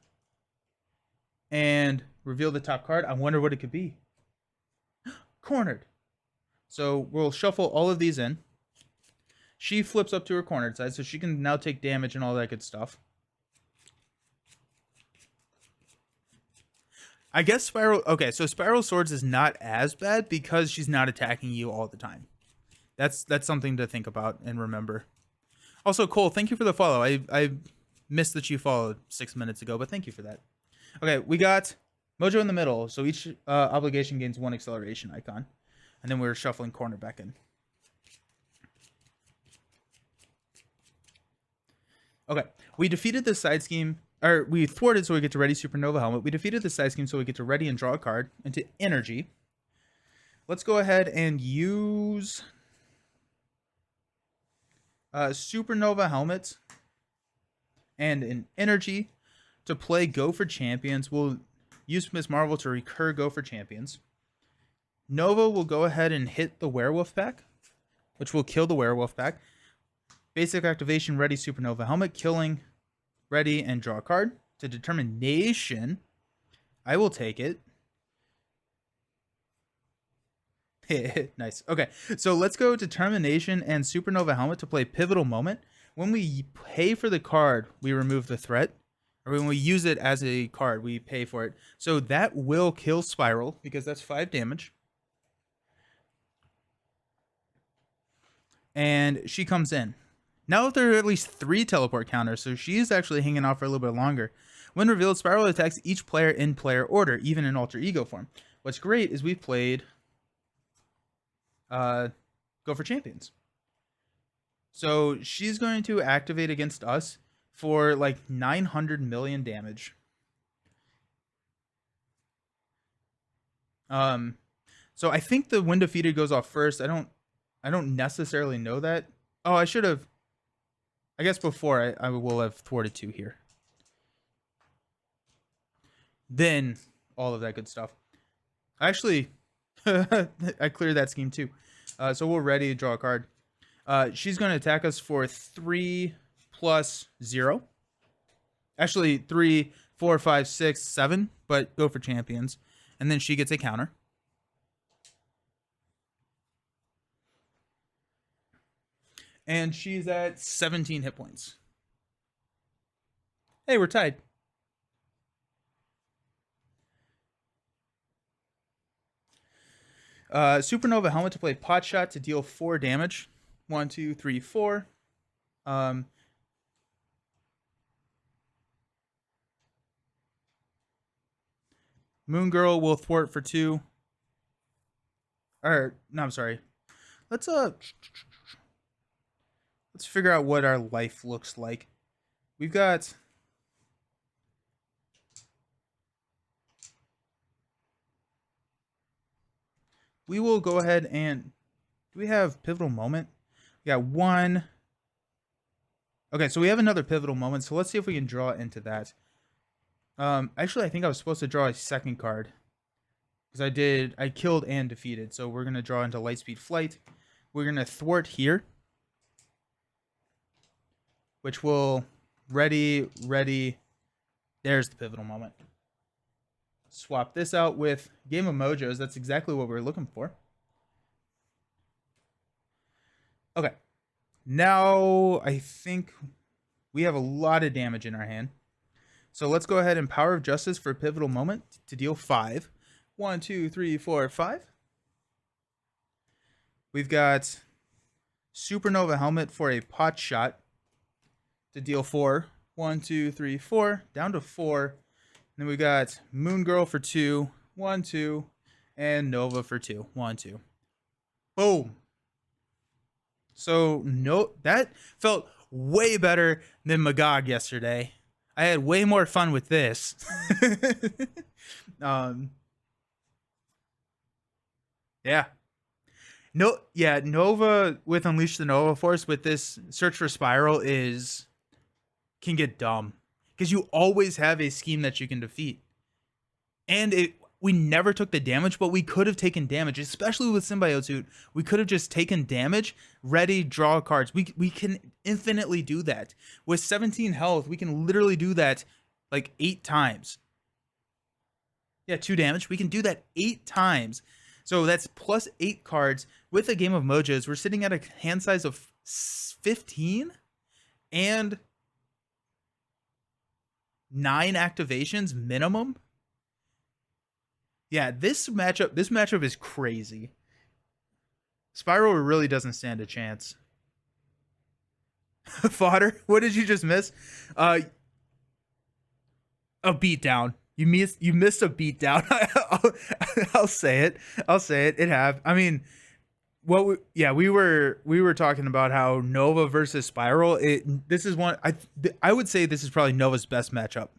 and reveal the top card. I wonder what it could be. Cornered. So we'll shuffle all of these in. She flips up to her cornered side, so she can now take damage and all that good stuff. I guess Spiral... Okay, so Spiral Swords is not as bad because she's not attacking you all the time. That's something to think about and remember. Also, Cole, thank you for the follow. I missed that you followed 6 minutes ago, but thank you for that. Okay, we got Mojo in the middle, so each obligation gains 1 acceleration icon. And then we're shuffling corner back in. Okay, we defeated the side scheme, or we thwarted so we get to ready Supernova Helmet. We defeated the side scheme so we get to ready and draw a card into energy. Let's go ahead and use Supernova Helmet and an energy to play Go for Champions. We'll use Miss Marvel to recur Go for Champions. Nova will go ahead and hit the Werewolf pack, which will kill the Werewolf pack. Basic activation, ready Supernova Helmet, killing, ready, and draw a card. To Determination, I will take it. Nice. Okay, so let's go Determination and Supernova Helmet to play Pivotal Moment. When we pay for the card, we remove the threat. Or when we use it as a card, we pay for it. So that will kill Spiral, because that's 5 damage. And she comes in. Now there are at least 3 teleport counters, so she's actually hanging out for a little bit longer. When revealed, Spiral attacks each player in player order, even in alter ego form. What's great is we've played Go for Champions. So she's going to activate against us for like 900 million damage. So I think the when defeated goes off first. I don't necessarily know that. Oh, I should have. I guess before I will have thwarted 2 here. Then all of that good stuff. Actually, I cleared that scheme too. So we're ready to draw a card. She's going to attack us for 3 plus 0. Actually, 3, 4, 5, 6, 7. But Go for Champions. And then she gets a counter. And she's at 17 hit points. Hey, we're tied. Supernova Helmet to play Potshot to deal 4 damage. 1, 2, 3, 4. Moon Girl will thwart for 2. Or no, I'm sorry. Let's figure out what our life looks like. We've got we will go ahead and do we have Pivotal Moment? We got 1. Okay, so we have another Pivotal Moment, so let's see if we can draw into that. Actually, I think I was supposed to draw a second card. Because I killed and defeated. So we're going to draw into Lightspeed Flight. We're going to thwart here. Which will ready. There's the Pivotal Moment. Swap this out with Game of Mojos. That's exactly what we're looking for. Okay. Now I think we have a lot of damage in our hand. So let's go ahead and Power of Justice for Pivotal Moment to deal 5. 1, 2, 3, 4, 5. We've got Supernova Helmet for a pot shot to deal 4. 1, 2, 3, 4. Down to 4. Then we got Moon Girl for 2. 1, 2. And Nova for 2. 1, 2. Boom. So no, that felt way better than Magog yesterday. I had way more fun with this. Yeah. No, yeah, Nova with Unleash the Nova Force with this Search for Spiral can get dumb because you always have a scheme that you can defeat. And we never took the damage, but we could have taken damage, especially with Symbiote Suit. We could have just taken damage, ready, draw cards. We can infinitely do that. With 17 health, we can literally do that like 8 times. Yeah, 2 damage. We can do that 8 times. So that's plus 8 cards. With a game of Mojos, we're sitting at a hand size of 15 and 9 activations minimum. Yeah, this matchup is crazy. Spiral really doesn't stand a chance. Fodder, what did you just miss? A beatdown. You missed a beatdown. I'll say it. It have. I mean, we were talking about how Nova versus Spiral. This is one I would say this is probably Nova's best matchup.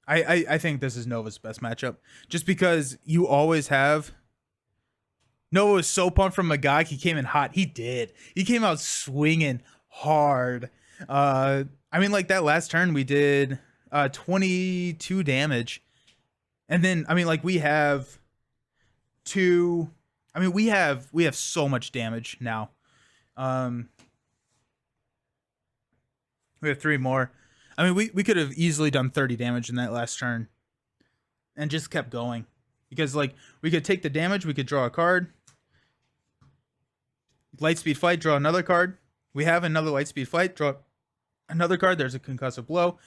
I think this is Nova's best matchup just because you always have. Nova was so pumped from Magog. He came in hot. He did. He came out swinging hard. I mean, like that last turn we did 22 damage. And then, I mean, like we have we have so much damage now. We have 3 more. I mean, we could have easily done 30 damage in that last turn and just kept going because like we could take the damage. We could draw a card. Lightspeed Fight, draw another card. We have another Lightspeed Fight, draw another card. There's a Concussive Blow.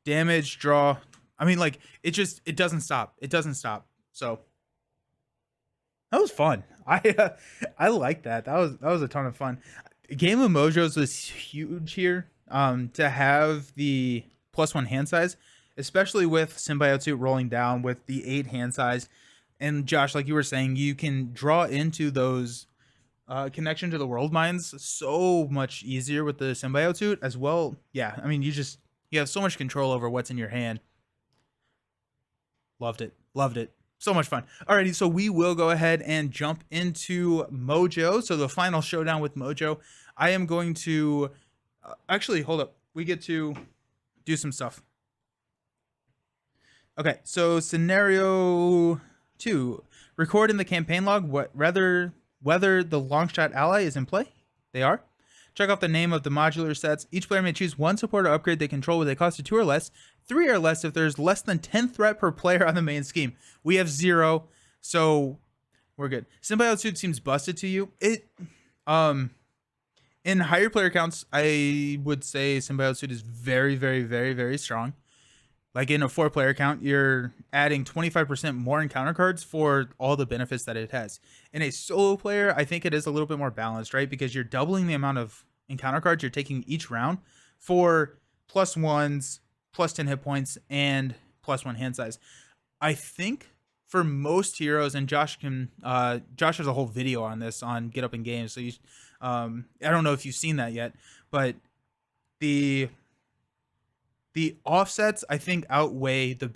Damage, draw. I mean, like, it doesn't stop. It doesn't stop. So, that was fun. I like that. That was a ton of fun. Game of Mojos was huge here to have the +1 hand size, especially with Symbiote Suit rolling down with the 8 hand size. And Josh, like you were saying, you can draw into those connection to the world mines so much easier with the Symbiote Suit as well. Yeah, I mean, you have so much control over what's in your hand. Loved it. So much fun. Alrighty, so we will go ahead and jump into Mojo. So the final showdown with Mojo. I am going to actually hold up. We get to do some stuff. Okay, so scenario 2: record in the campaign log whether the Longshot ally is in play. They are. Check off the name of the modular sets. Each player may choose one support or upgrade they control with a cost of 2 or less, 3 or less if there's less than 10 threat per player on the main scheme. We have 0, so we're good. Symbiote Suit seems busted to you. In higher player counts, I would say Symbiote Suit is very, very, very, very strong. Like in a 4-player count, you're adding 25% more encounter cards for all the benefits that it has. In a solo player, I think it is a little bit more balanced, right? Because you're doubling the amount of encounter cards you're taking each round for +1s, +10 hit points, and +1 hand size. I think for most heroes, and Josh has a whole video on this on Get Up in Games, so I don't know if you've seen that yet, but the offsets I think outweigh the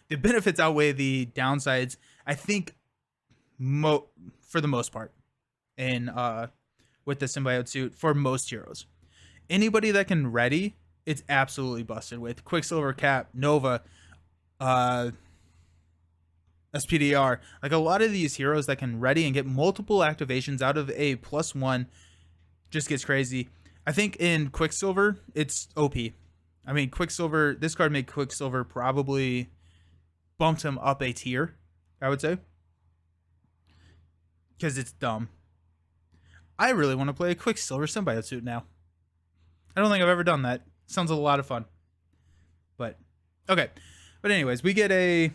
benefits outweigh the downsides. I think for the most part, in with the Symbiote Suit for most heroes, anybody that can ready, it's absolutely busted with Quicksilver, Cap, Nova, SPDR. Like a lot of these heroes that can ready and get multiple activations out of a +1 just gets crazy. I think in Quicksilver, it's OP. I mean, Quicksilver, this card made Quicksilver probably bumped him up a tier, I would say. Because it's dumb. I really want to play a Quicksilver Symbiote Suit now. I don't think I've ever done that. Sounds a lot of fun. But, okay. But anyways, we get a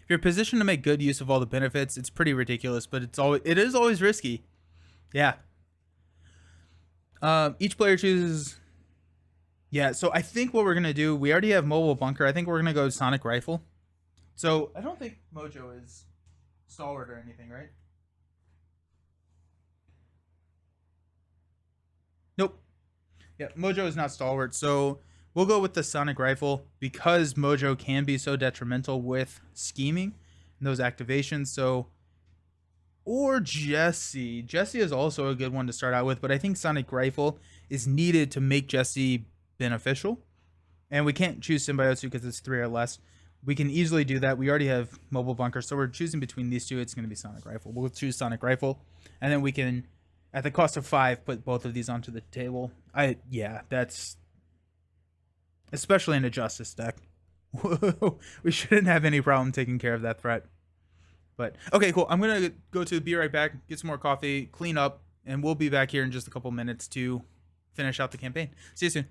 If you're positioned to make good use of all the benefits, it's pretty ridiculous, but it is always risky. Yeah. Each player chooses. Yeah, so I think what we're gonna do, we already have mobile bunker. I think we're gonna go sonic rifle. So I don't think Mojo is stalwart or anything, right? Nope. Yeah, Mojo is not stalwart, so we'll go with the sonic rifle because Mojo can be so detrimental with scheming and those activations. So, or Jesse. Jesse is also a good one to start out with, but I think sonic rifle is needed to make Jesse beneficial. And we can't choose Symbiotes because it's 3 or less. We can easily do that. We already have mobile bunker, so we're choosing between these two. It's going to be sonic rifle. We'll choose sonic rifle, and then we can, at the cost of 5, put both of these onto the table. Yeah, that's especially in a justice deck. We shouldn't have any problem taking care of that threat. But okay, cool. I'm gonna go to be right back, get some more coffee, clean up, and we'll be back here in just a couple minutes to finish out the campaign. See you soon.